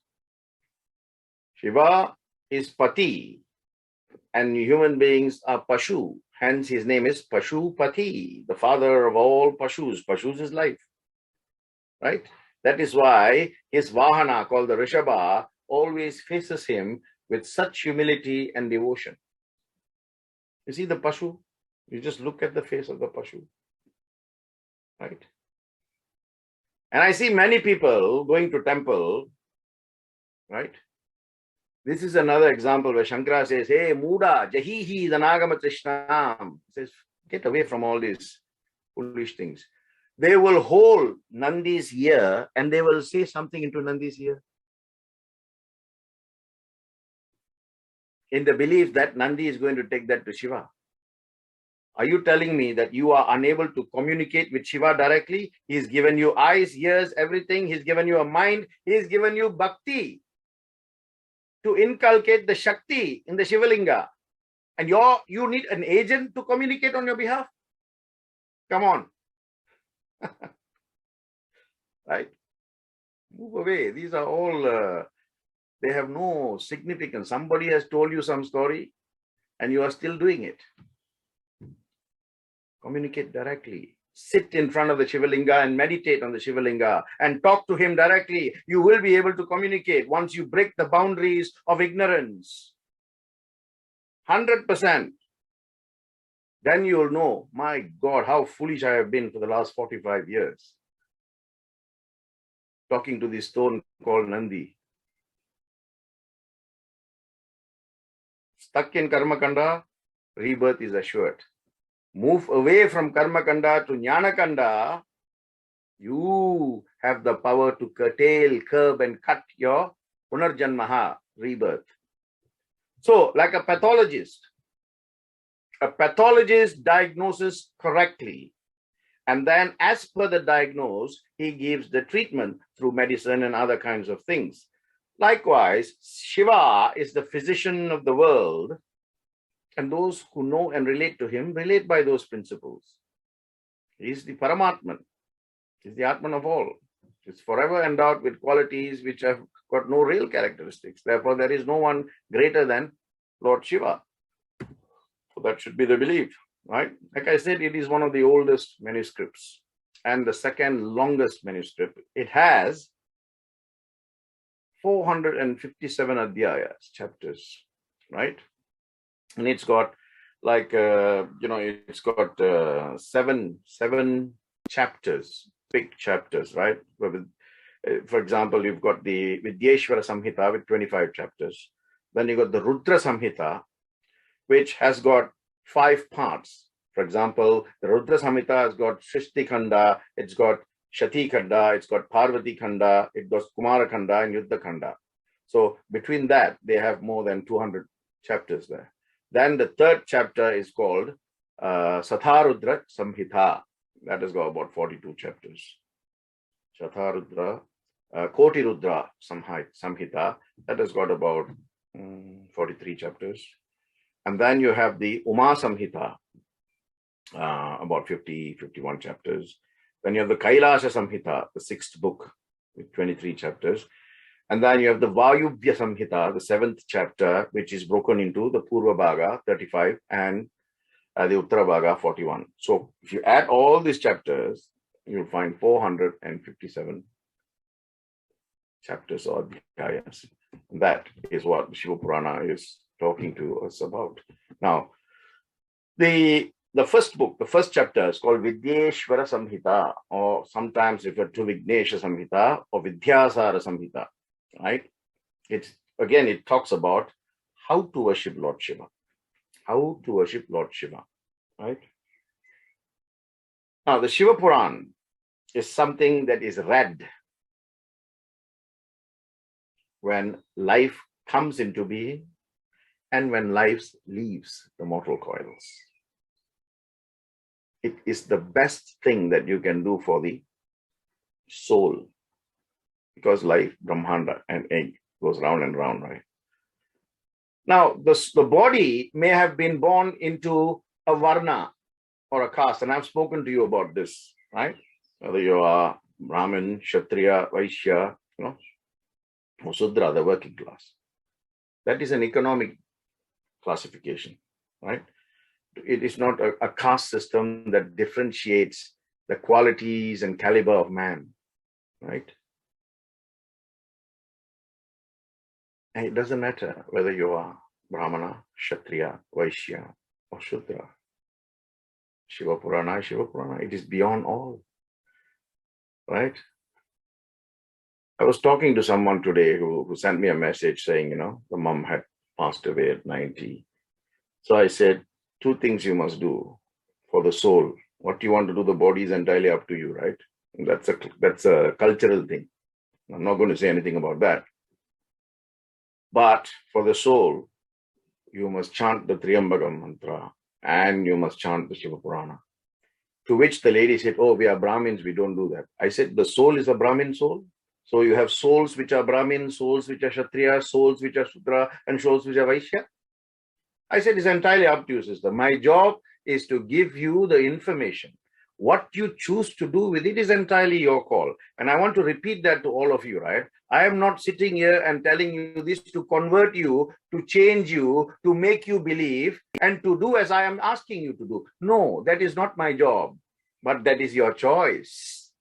Shiva is Pati and human beings are Pashu. Hence his name is Pashupati, the father of all Pashus. Pashus is life, right? That is why his Vahana, called the Rishabha, always faces him with such humility and devotion. You see the Pashu? You just look at the face of the Pashu, right? And I see many people going to temple, right? This is another example where Shankara says, hey, Muda, Jahihi, Danagama Krishnam. He says, get away from all these foolish things. They will hold Nandi's ear and they will say something into Nandi's ear, in the belief that Nandi is going to take that to Shiva. Are you telling me that you are unable to communicate with Shiva directly? He's given you eyes, ears, everything. He's given you a mind. He's given you bhakti to inculcate the Shakti in the Shiva Linga. And you need an agent to communicate on your behalf? Come on. Right? Move away. These are all, they have no significance. Somebody has told you some story and you are still doing it. Communicate directly. Sit in front of the Shiva Linga and meditate on the Shiva Linga and talk to him directly. You will be able to communicate once you break the boundaries of ignorance. 100%. Then you will know, my God, how foolish I have been for the last 45 years. Talking to this stone called Nandi. Stuck in Karma Kanda, rebirth is assured. Move away from Karma Kanda to Jnana Kanda, you have the power to curtail, curb and cut your Punarjanmaha, rebirth. So, like a pathologist diagnoses correctly. And then as per the diagnosis, he gives the treatment through medicine and other kinds of things. Likewise, Shiva is the physician of the world. And those who know and relate to him, relate by those principles. He is the Paramatman. He is the Atman of all. He is forever endowed with qualities which have got no real characteristics. Therefore, there is no one greater than Lord Shiva. So that should be the belief, right? Like I said, it is one of the oldest manuscripts and the second longest manuscript. It has 457 adhyayas, chapters, right? And it's got like, it's got seven chapters, big chapters, right? For example, you've got the Vickneswaren Samhita with 25 chapters. Then you got the Rudra Samhita, which has got 5 parts. For example, the Rudra Samhita has got Srishti Khanda, it's got Shati Khanda, it's got Parvati Khanda, it got Kumara Khanda and Yuddha Khanda. So between that, they have more than 200 chapters there. Then the 3rd chapter is called Satharudra Samhita. That has got about 42 chapters. Satharudra, Koti Rudra Samhita. That has got about 43 chapters. And then you have the Uma Samhita, about 51 chapters. Then you have the Kailasa Samhita, the 6th book with 23 chapters. And then you have the Vayubhya Samhita, the 7th chapter, which is broken into the Purva Bhaga, 35, and the Uttara Bhaga, 41. So if you add all these chapters, you'll find 457 chapters or adhyayas. That is what Shiva Purana is talking to us about. Now, the first book, the first chapter is called Vickneswaren Samhita, or sometimes referred to Vickneswara Samhita or Ithihasas Samhita. Right? It talks about how to worship Lord Shiva. How to worship Lord Shiva, right? Now, the Shiva Purana is something that is read when life comes into being and when life leaves the mortal coils. It is the best thing that you can do for the soul, because life, Brahmanda and egg, goes round and round, right? Now, the body may have been born into a varna or a caste, and I've spoken to you about this, right? Whether you are Brahmin, Kshatriya, Vaishya, or Sudra, the working class. That is an economic classification, right? It is not a caste system that differentiates the qualities and caliber of man, right? And it doesn't matter whether you are Brahmana, Kshatriya, Vaishya, or Shudra. Shiva Purana, it is beyond all, right? I was talking to someone today who sent me a message saying, the mom had passed away at 90. So I said, 2 things you must do for the soul. What you want to do, the body is entirely up to you, right? And that's a cultural thing. I'm not going to say anything about that. But for the soul, you must chant the Triyambakam mantra and you must chant the Shiva Purana. To which the lady said, oh, we are Brahmins, we don't do that. I said, the soul is a Brahmin soul. So you have souls which are Brahmin, souls which are Kshatriya, souls which are Shudra, and souls which are Vaishya. I said, it's entirely up to you, sister. My job is to give you the information. What you choose to do with it is entirely your call. And I want to repeat that to all of you, right? I am not sitting here and telling you this to convert you, to change you, to make you believe, and to do as I am asking you to do. No, that is not my job, but that is your choice.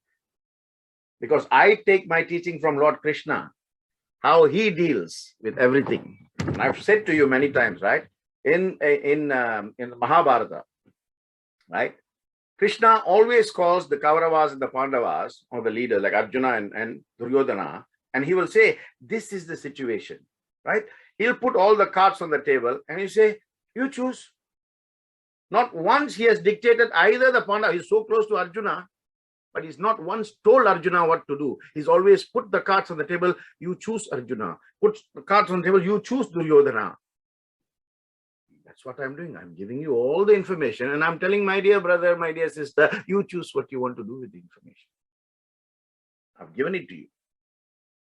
Because I take my teaching from Lord Krishna, how he deals with everything. And I've said to you many times, right? In the Mahabharata, right? Krishna always calls the Kauravas and the Pandavas, or the leaders like Arjuna and Duryodhana, and he will say, this is the situation, right? He'll put all the cards on the table and he'll say, you choose. Not once he has dictated either the Pandava. He's so close to Arjuna, but he's not once told Arjuna what to do. He's always put the cards on the table, you choose Arjuna. Put the cards on the table, you choose Duryodhana. That's what I'm doing. I'm giving you all the information and I'm telling my dear brother, my dear sister, you choose what you want to do with the information. I've given it to you.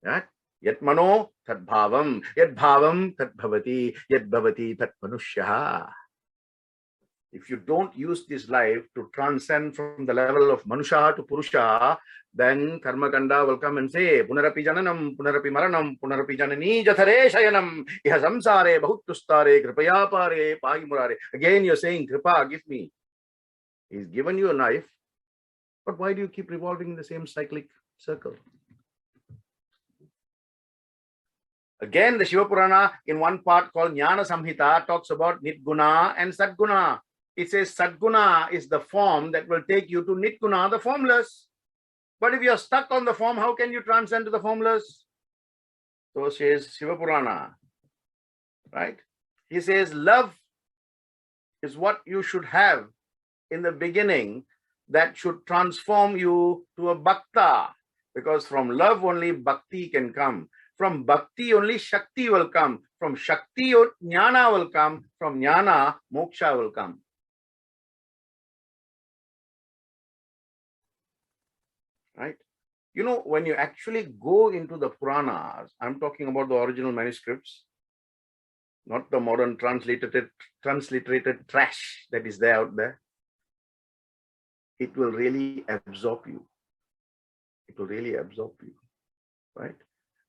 Right? Yat mano tat bhavam, yat bhavam tat bhavati, yat bhavati tat manushyaha. If you don't use this life to transcend from the level of manusha to purusha, then karma kanda will come and say, punarapi jananam, punarapi maranam, punarapi janani jathare shayanam, iha samsare bahutustare, kripaya pare, pahi murare. Again you're saying, kripa, give me. He's given you a knife, but why do you keep revolving in the same cyclic circle? Again, the Shiva Purana in one part called Jnana Samhita talks about Nitguna and Sadguna. It says Sadguna is the form that will take you to Nitguna, the formless. But if you're stuck on the form, how can you transcend to the formless? So says Shiva Purana, right? He says love is what you should have in the beginning that should transform you to a bhakta. Because from love only bhakti can come. From bhakti only Shakti will come. From Shakti Jnana will come. From Jnana Moksha will come. Right? When you actually go into the Puranas, I'm talking about the original manuscripts, not the modern transliterated trash that is there out there. It will really absorb you. It will really absorb you. Right?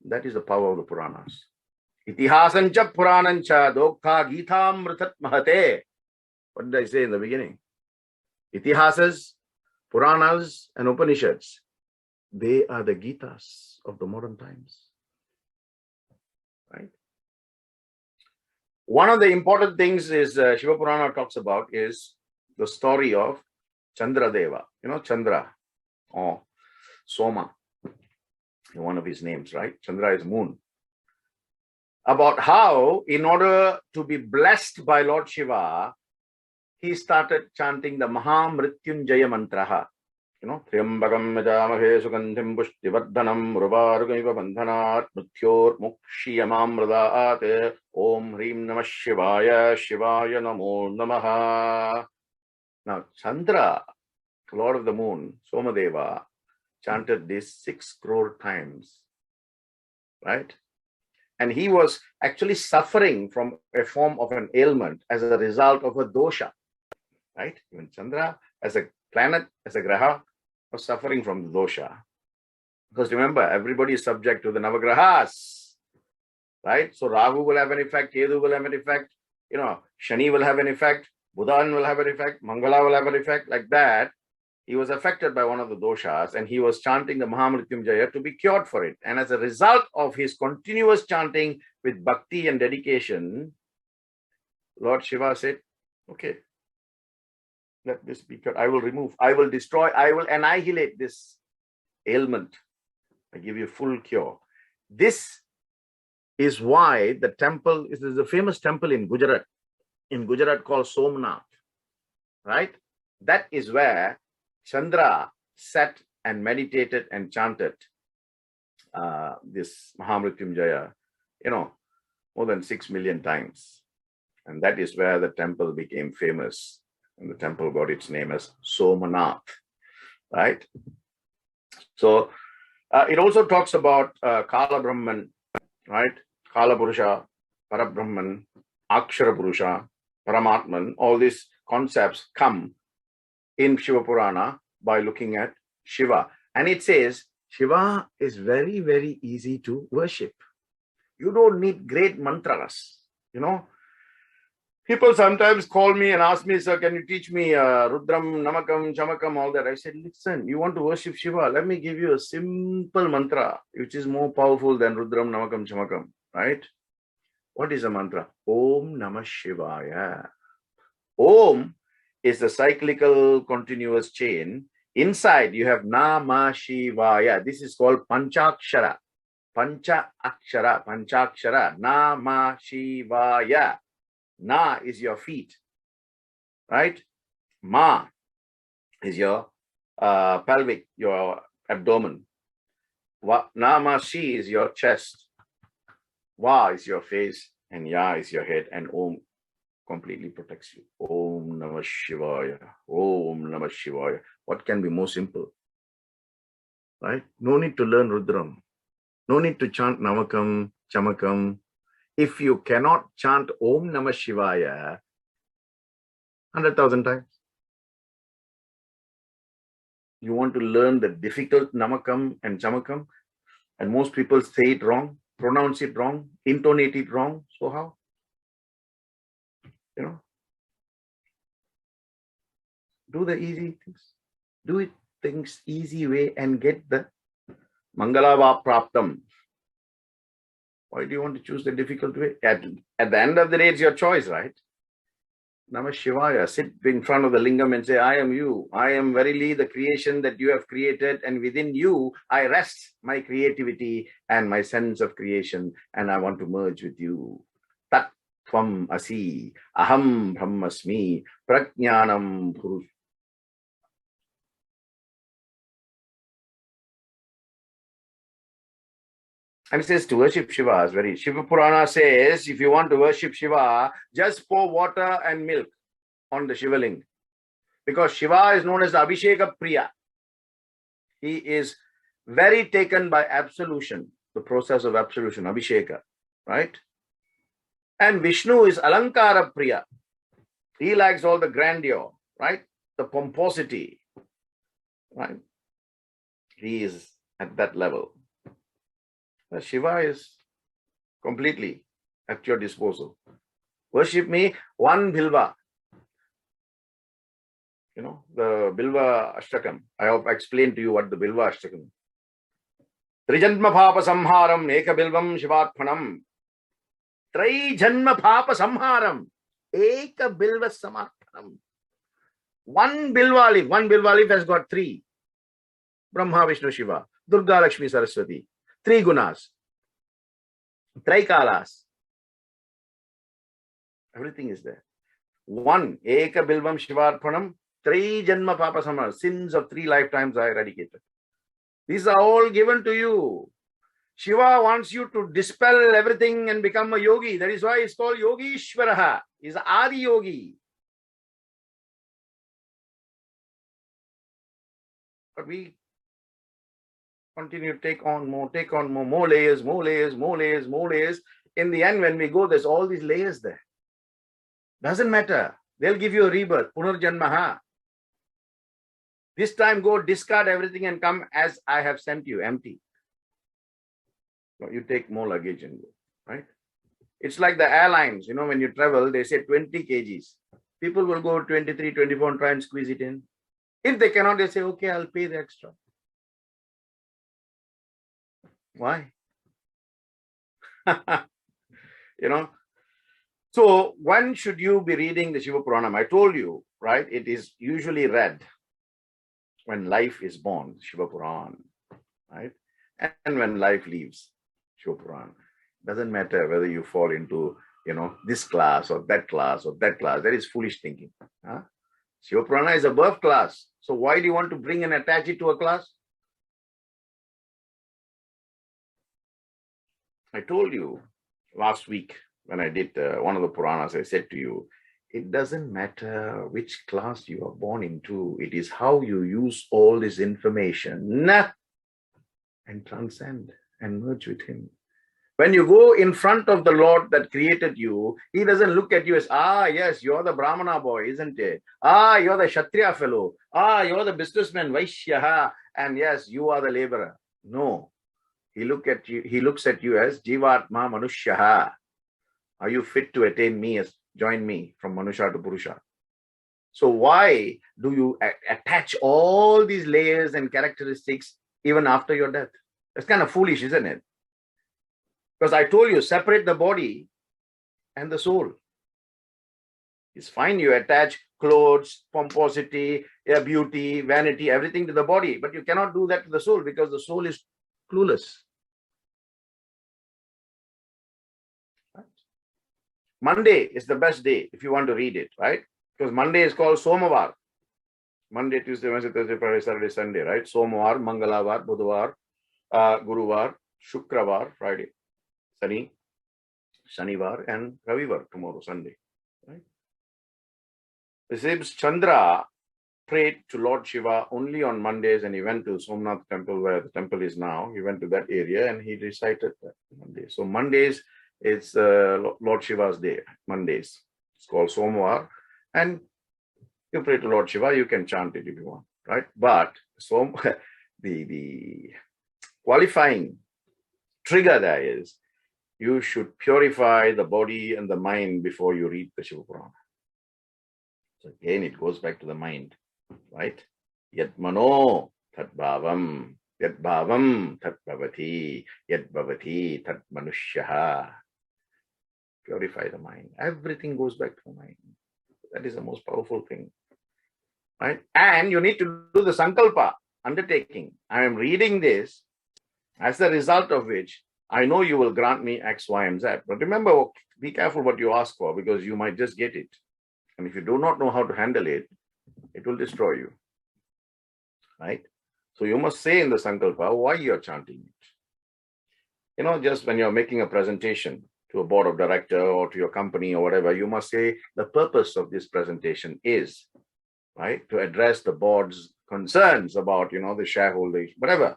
That is the power of the Puranas. Itihasancha Puranancha Dokha Gitamritat Mahate. What did I say in the beginning? Ithihasas, Puranas, and Upanishads. They are the Gitas of the modern times. Right? One of the important things is Shiva Purana talks about is the story of Chandra Deva. Chandra or Soma. One of his names, right? Chandra is moon. about how, in order to be blessed by Lord Shiva, he started chanting the Mahamrityunjaya mantra. Triambakam yajamahe sugandhim pushtivardhanam ruvarugamiva bandhanat mrityor mukshiyamamradaat om hrim namah shivaya shivaya namo namaha. Now, Chandra, Lord of the Moon, Somadeva, chanted this 6 crore times, right? And he was actually suffering from a form of an ailment as a result of a dosha, right? Even Chandra, as a planet, as a graha, was suffering from the dosha. Because remember, everybody is subject to the Navagrahas, right? So Rahu will have an effect, Ketu will have an effect, Shani will have an effect, Buddhan will have an effect, Mangala will have an effect, like that. He was affected by one of the doshas and he was chanting the Mahamrityunjaya to be cured for it. And as a result of his continuous chanting with bhakti and dedication, Lord Shiva said, okay, let this be cured. I will remove, I will destroy, I will annihilate this ailment. I give you full cure. This is why the temple, this is a famous temple in Gujarat called Somnath, right? That is where Chandra sat and meditated and chanted this Mahamrityunjaya, more than 6 million times. And that is where the temple became famous. And the temple got its name as Somnath, right? So it also talks about Kala Brahman, right? Kala Purusha, Parabrahman, Akshara Purusha, Paramatman. All these concepts come in Shiva Purana by looking at Shiva. And it says, Shiva is very, very easy to worship. You don't need great mantras, People sometimes call me and ask me, sir, can you teach me Rudram, Namakam, Chamakam, all that? I said, listen, you want to worship Shiva? Let me give you a simple mantra, which is more powerful than Rudram, Namakam, Chamakam, right? What is a mantra? Om Namah Shivaya. Om is the cyclical continuous chain. Inside you have Namah Shivaya. This is called Panchakshara. Panchakshara. Namah Shivaya. Na is your feet, right? Ma is your pelvic, your abdomen. Nama Shi is your chest. Va is your face, and Ya is your head, and Om completely protects you. Om Namah Shivaya. Om Namah Shivaya. What can be more simple? Right? No need to learn Rudram. No need to chant Namakam, Chamakam. If you cannot chant Om Namah Shivaya 100,000 times, you want to learn the difficult Namakam and Chamakam, and most people say it wrong, pronounce it wrong, intonate it wrong. So how? Do the easy things. Do it things easy way and get the Mangalava Praptam. Why do you want to choose the difficult way? At the end of the day, it's your choice, right? Namah Shivaya. Sit in front of the lingam and say, I am you. I am verily the creation that you have created, and within you, I rest my creativity and my sense of creation, and I want to merge with you. Tat Tvam Asi, Aham Brahmasmi, Prajnanam Purush. And it says to worship Shiva is very. Shiva Purana says, if you want to worship Shiva, just pour water and milk on the Shiva Linga. Because Shiva is known as the Abhisheka Priya. He is very taken by absolution, the process of absolution, Abhisheka, right? And Vishnu is Alankara Priya. He likes all the grandeur, right? The pomposity, right? He is at that level. Shiva is completely at your disposal. Worship me, one bilva. The bilva ashtakam. I have explained to you what the bilva ashtakam. Trijanma Papa Samharam, Eka Bilvam Shivatpanam. Trijanma Papa Samharam, Eka Bilva Samarpanam. One bilva leaf has got 3. Brahma, Vishnu, Shiva, Durga, Lakshmi, Saraswati. 3 gunas, 3 kalas, Everything is there. One, Eka Bilvam Shivarpanam, 3 Janma Papa Samar, sins of 3 lifetimes are eradicated. These are all given to you. Shiva wants you to dispel everything and become a yogi. That is why it's called Yogishvaraha. He's Adi Yogi. But we continue to take on more layers. In the end, when we go, there's all these layers there. Doesn't matter. They'll give you a rebirth, Punarjanmaha. This time go discard everything and come as I have sent you, empty. So you take more luggage and go, right? It's like the airlines, when you travel, they say 20 kgs. People will go 23, 24 and try and squeeze it in. If they cannot, they say, okay, I'll pay the extra. Why? So when should you be reading the Shiva Purana? I told you, right? It is usually read when life is born, Shiva Purana, right? And when life leaves, Shiva Purana. Doesn't matter whether you fall into, this class or that class or that class. That is foolish thinking. Huh? Shiva Purana is above class. So why do you want to bring and attach it to a class? I told you last week when I did one of the Puranas, I said to you, it doesn't matter which class you are born into. It is how you use all this information and transcend and merge with Him. When you go in front of the Lord that created you, He doesn't look at you as, yes, you're the Brahmana boy, isn't it? You're the Kshatriya fellow. You're the businessman, Vaishya. And yes, you are the laborer. No. He looks at you as Jivatma Manushyaha. Are you fit to attain me join me from Manusha to Purusha? So why do you attach all these layers and characteristics even after your death? That's kind of foolish, isn't it? Because I told you, separate the body and the soul. It's fine you attach clothes, pomposity, beauty, vanity, everything to the body, but you cannot do that to the soul because the soul is clueless. Monday is the best day if you want to read it, right? Because Monday is called Somavar. Monday, Tuesday, Wednesday, Thursday, Friday, Saturday, Sunday, right? Somavar, Mangalavar, Budhavar, Guruvar, Shukravar, Friday, Shanivar, and Ravivar, tomorrow, Sunday, right? It seems Chandra prayed to Lord Shiva only on Mondays, and he went to Somnath temple where the temple is now. He went to that area and he recited that Monday. So Mondays, it's Lord Shiva's day, Mondays. It's called Somvar. And you pray to Lord Shiva, you can chant it if you want, right? But the qualifying trigger there is you should purify the body and the mind before you read the Shiva Purana. So again, it goes back to the mind, right? Yat mano tat bhavam, yat bhavam tat bhavati, yat bhavati tat manushyaha. Purify the mind. Everything goes back to the mind. That is the most powerful thing, right? And you need to do the sankalpa, undertaking. I am reading this, as the result of which I know you will grant me X, Y, and Z. But remember, be careful what you ask for, because you might just get it. And if you do not know how to handle it, it will destroy you, right? So you must say in the sankalpa why you are chanting it. Just when you're making a presentation to a board of director or to your company or whatever, you must say the purpose of this presentation is, right, to address the board's concerns about, the shareholders, whatever,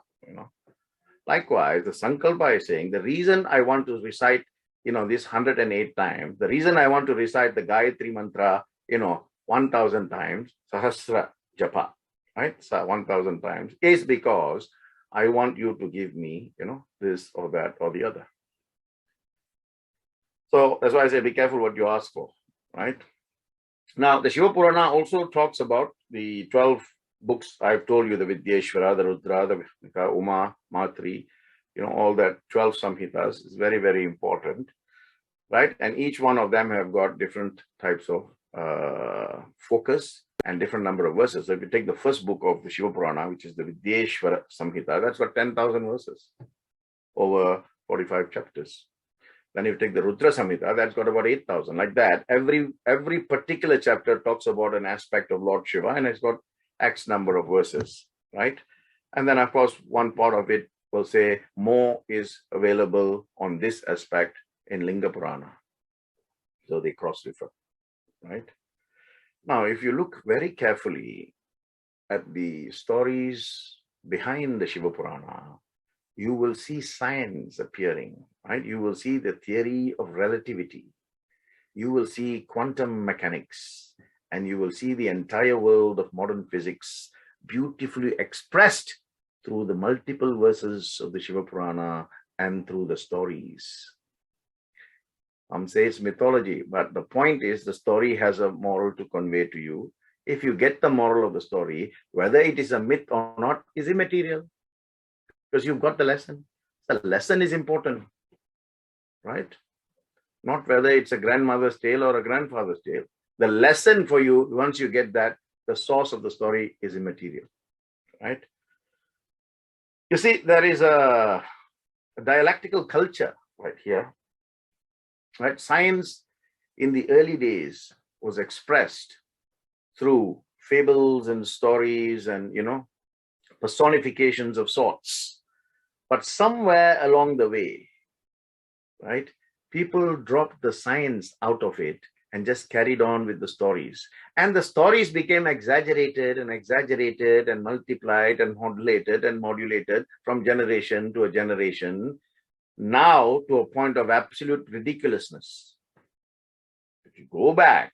Likewise, the sankalpa is saying the reason I want to recite, this 108 times, the reason I want to recite the Gayatri mantra, 1,000 times, Sahasra Japa, right, 1,000 times, is because I want you to give me, this or that or the other. So that's why I say be careful what you ask for, right? Now, the Shiva Purana also talks about the 12 books I've told you, the Vidyeshwara, the Rudra, the Vika, Uma, Matri, all that 12 Samhitas is very, very important, right? And each one of them have got different types of focus and different number of verses. So if you take the first book of the Shiva Purana, which is the Vidyeshwara Samhita, that's got 10,000 verses over 45 chapters. Then you take the Rudra Samhita, that's got about 8,000. Like that, every particular chapter talks about an aspect of Lord Shiva, and it's got X number of verses, right? And then, of course, one part of it will say more is available on this aspect in Linga Purana. So they cross-refer, right? Now, if you look very carefully at the stories behind the Shiva Purana, you will see science appearing, right? You will see the theory of relativity. You will see quantum mechanics, and you will see the entire world of modern physics beautifully expressed through the multiple verses of the Shiva Purana and through the stories. Some say it's mythology, but the point is the story has a moral to convey to you. If you get the moral of the story, whether it is a myth or not is immaterial, because you've got the lesson. The lesson is important, right? Not whether it's a grandmother's tale or a grandfather's tale. The lesson for you, once you get that, the source of the story is immaterial, right? You see, there is a dialectical culture right here, right? Science in the early days was expressed through fables and stories and, personifications of sorts. But somewhere along the way, right, people dropped the science out of it and just carried on with the stories. And the stories became exaggerated and multiplied and modulated from generation to a generation, now to a point of absolute ridiculousness. If you go back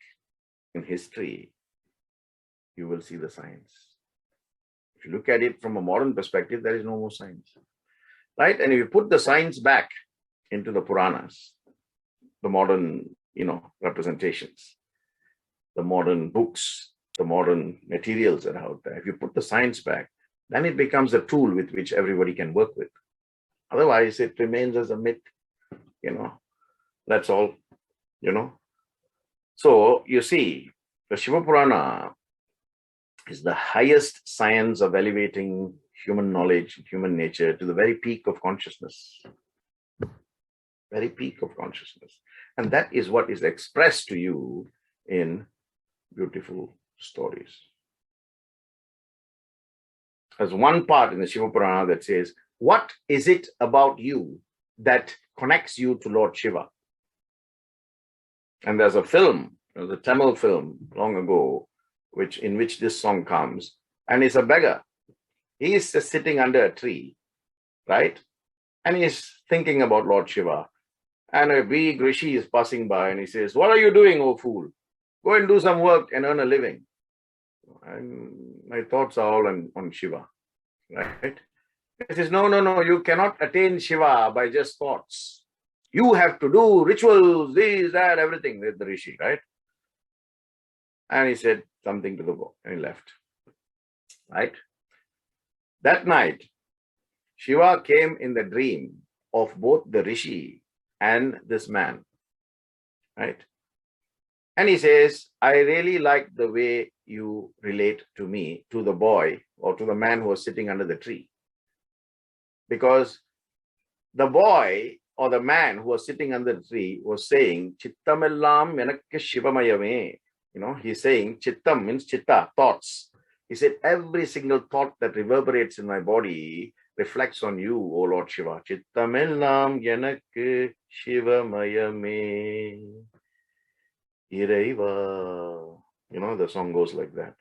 in history, you will see the science. If you look at it from a modern perspective, there is no more science. Right? And if you put the science back into the Puranas, the modern, representations, the modern books, the modern materials that are out there, if you put the science back, then it becomes a tool with which everybody can work with. Otherwise, it remains as a myth, that's all, So you see, the Shiva Purana is the highest science of elevating human knowledge, human nature to the very peak of consciousness. Very peak of consciousness. And that is what is expressed to you in beautiful stories. There's one part in the Shiva Purana that says, what is it about you that connects you to Lord Shiva? And there's a film, the Tamil film long ago, in which this song comes, and it's a beggar. He is just sitting under a tree, right? And he's thinking about Lord Shiva. And a big rishi is passing by and he says, what are you doing, oh fool? Go and do some work and earn a living. And my thoughts are all on Shiva, right? He says, no, you cannot attain Shiva by just thoughts. You have to do rituals, this, that, everything with the rishi, right? And he said something to the boy and he left, right? That night, Shiva came in the dream of both the rishi and this man, right? And he says, I really like the way you relate to me, to the boy or to the man who was sitting under the tree. Because the boy or the man who was sitting under the tree was saying, Chittamellam enakku shivamayame. He's saying, Chittam means chitta, thoughts. He said, every single thought that reverberates in my body reflects on you, O Lord Shiva. Chittamellam enakku shivamayame. Iraiva. The song goes like that.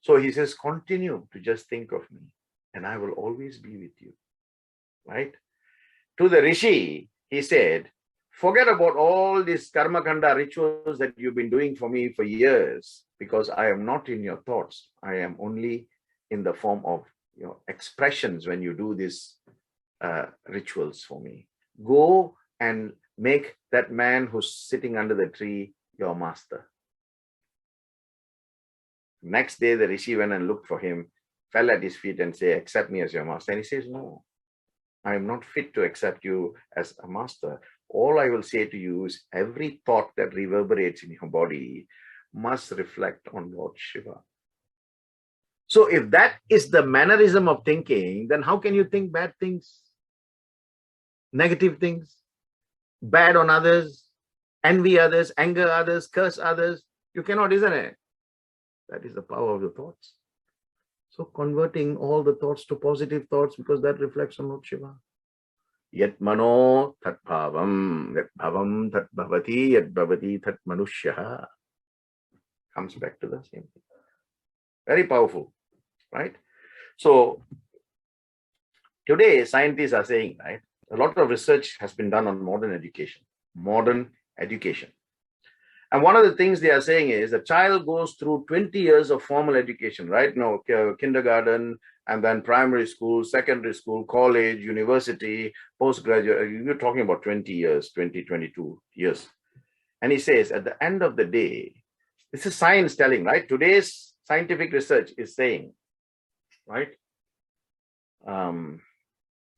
So he says, continue to just think of me and I will always be with you, right? To the rishi, he said, forget about all these karma kanda rituals that you've been doing for me for years, because I am not in your thoughts. I am only in the form of expressions when you do these rituals for me. Go and make that man who's sitting under the tree your master. Next day, the rishi went and looked for him, fell at his feet and said, accept me as your master. And he says, no, I am not fit to accept you as a master. All I will say to you is every thought that reverberates in your body must reflect on Lord Shiva. So if that is the mannerism of thinking, then how can you think bad things, negative things? bad on others, envy others, anger others, curse others. You cannot, isn't it? That is the power of the thoughts. So converting all the thoughts to positive thoughts, because that reflects on Lord Shiva. Yat mano tat bhavam, yat bhavam tat bhavati, yat bhavati tat manushyaha. Comes back to the same thing. Very powerful, right? So today scientists are saying, right, a lot of research has been done on modern education. Modern education. And one of the things they are saying is a child goes through 20 years of formal education, right? No, kindergarten, and then primary school, secondary school, college, university, postgraduate. You're talking about 20 years, 20, 22 years. And he says, at the end of the day, this is science telling, right? Today's scientific research is saying, right?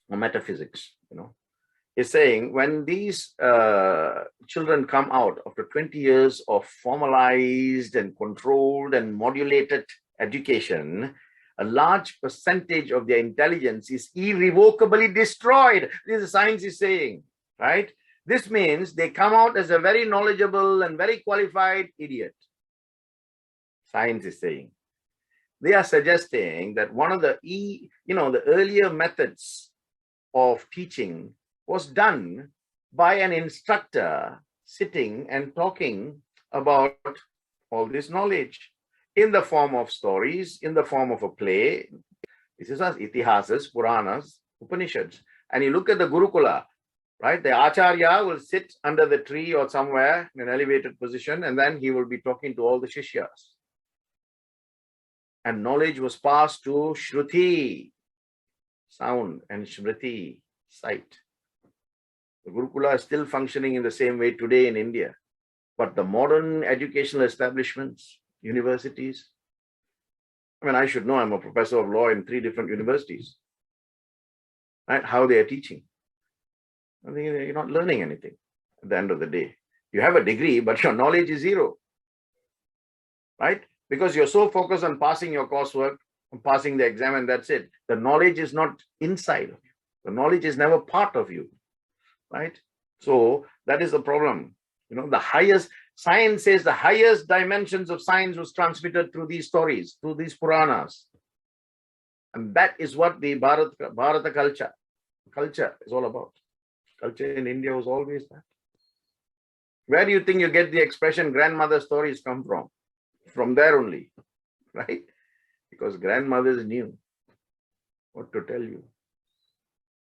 Metaphysics, is saying when these children come out after 20 years of formalized and controlled and modulated education, a large percentage of their intelligence is irrevocably destroyed. This is science is saying, right? This means they come out as a very knowledgeable and very qualified idiot. Science is saying. They are suggesting that one of the the earlier methods of teaching was done by an instructor sitting and talking about all this knowledge in the form of stories, in the form of a play. This is us, Ithihasas, Puranas, Upanishads. And you look at the Gurukula, right? The Acharya will sit under the tree or somewhere in an elevated position, and then he will be talking to all the Shishyas. And knowledge was passed to Shruti, sound, and Smriti, sight. The Gurukula is still functioning in the same way today in India. But the modern educational establishments, universities, I should know, I'm a professor of law in 3 different universities. Right? How they are teaching. I think you're not learning anything at the end of the day. You have a degree, but your knowledge is zero. Right? Because you're so focused on passing your coursework, on passing the exam, and that's it. The knowledge is not inside of you. The knowledge is never part of you. Right? So that is the problem. The highest, science says the highest dimensions of science was transmitted through these stories, through these Puranas. And that is what the Bharata culture is all about. Culture in India was always that. Where do you think you get the expression grandmother stories come from? From there only, right? Because grandmothers knew what to tell you.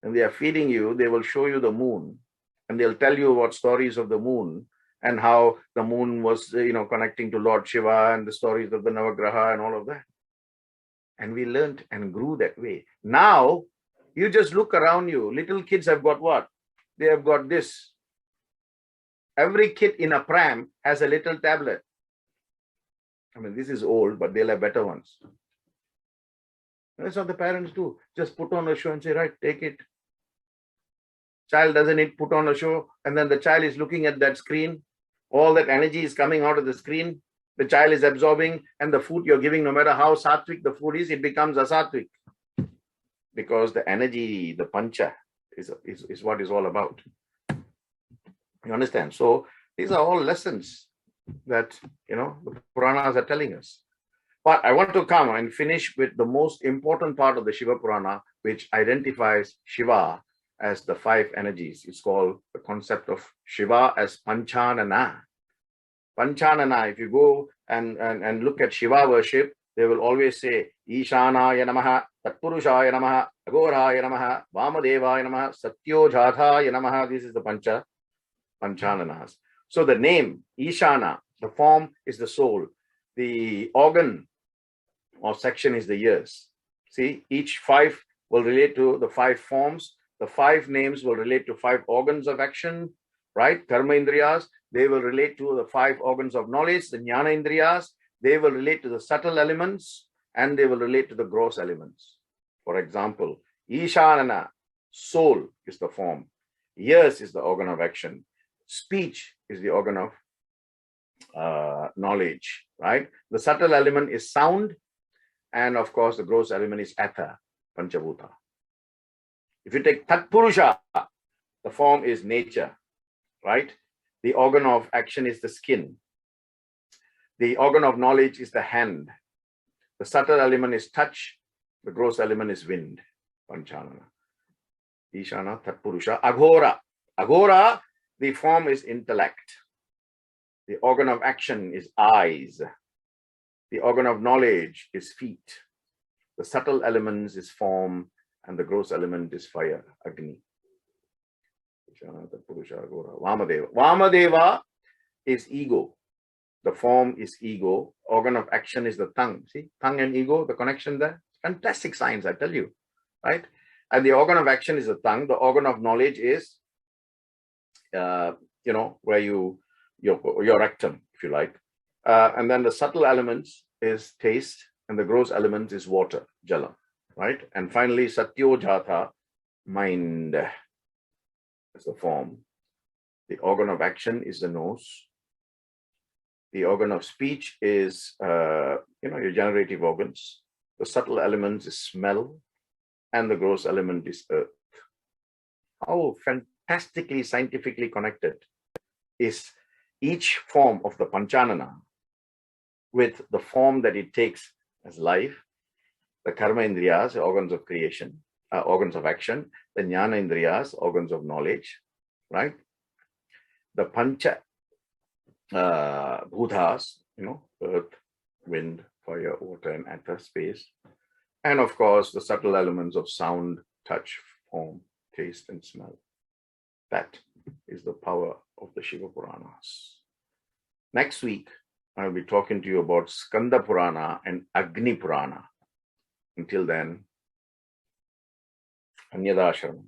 And they are feeding you, they will show you the moon, and they'll tell you about stories of the moon and how the moon was, connecting to Lord Shiva and the stories of the Navagraha and all of that. And we learned and grew that way. Now, you just look around you. Little kids have got what? They have got this. Every kid in a pram has a little tablet. This is old, but they'll have better ones. That's what the parents do. Just put on a show and say, right, take it. Child doesn't need put on a show, and then the child is looking at that screen. All that energy is coming out of the screen. The child is absorbing, and the food you're giving, no matter how sattvic the food is, it becomes asattvic. Because the energy, the pancha, is what is all about. You understand? So these are all lessons that, the Puranas are telling us. But I want to come and finish with the most important part of the Shiva Purana, which identifies Shiva as the 5 energies. It's called the concept of Shiva as Panchanana. Panchanana, if you go and look at Shiva worship, they will always say, Ishanaya Namaha, Tatpurushaya Namaha, Agorhaya Namaha, Vamadevaya Namaha, Satyojhathaya Namaha. This is the Panchananas. So the name, Ishana, the form is the soul. The organ or section is the ears. See, each 5 will relate to the 5 forms. The 5 names will relate to 5 organs of action, right? Karma Indriyas. They will relate to the 5 organs of knowledge, the Jnana Indriyas. They will relate to the subtle elements, and they will relate to the gross elements. For example, Ishanana, soul is the form. Ears is the organ of action. Speech is the organ of knowledge, right? The subtle element is sound, and of course the gross element is Atha, Panchabhuta. If you take Tatpurusha, the form is nature. right? The organ of action is the skin. The organ of knowledge is the hand. The subtle element is touch. The gross element is wind. Panchanana. Ishana, Tatpurusha, Aghora. Aghora, the form is intellect. The organ of action is eyes. The organ of knowledge is feet. The subtle elements is form, and the gross element is fire, Agni. Ishana, Tatpurusha, Aghora. Vamadeva. Vamadeva is ego. The form is ego. Organ of action is the tongue. See, tongue and ego, the connection there. Fantastic science, I tell you, right? And the organ of action is the tongue. The organ of knowledge is, where your rectum, if you like. And then the subtle elements is taste, and the gross element is water, jala, right? And finally, satyojata, mind, is the form. The organ of action is the nose. The organ of speech is, your generative organs. The subtle elements is smell, and the gross element is earth. How fantastically scientifically connected is each form of the Panchanana with the form that it takes as life, the Karma Indriyas, organs of creation, organs of action, the Jnana Indriyas, organs of knowledge, right? The Pancha Bhutas, earth, wind, fire, water, and ether, space. And of course, the subtle elements of sound, touch, form, taste, and smell. That is the power of the Shiva Puranas. Next week, I'll be talking to you about Skanda Purana and Agni Purana. Until then, Anyada Ashram.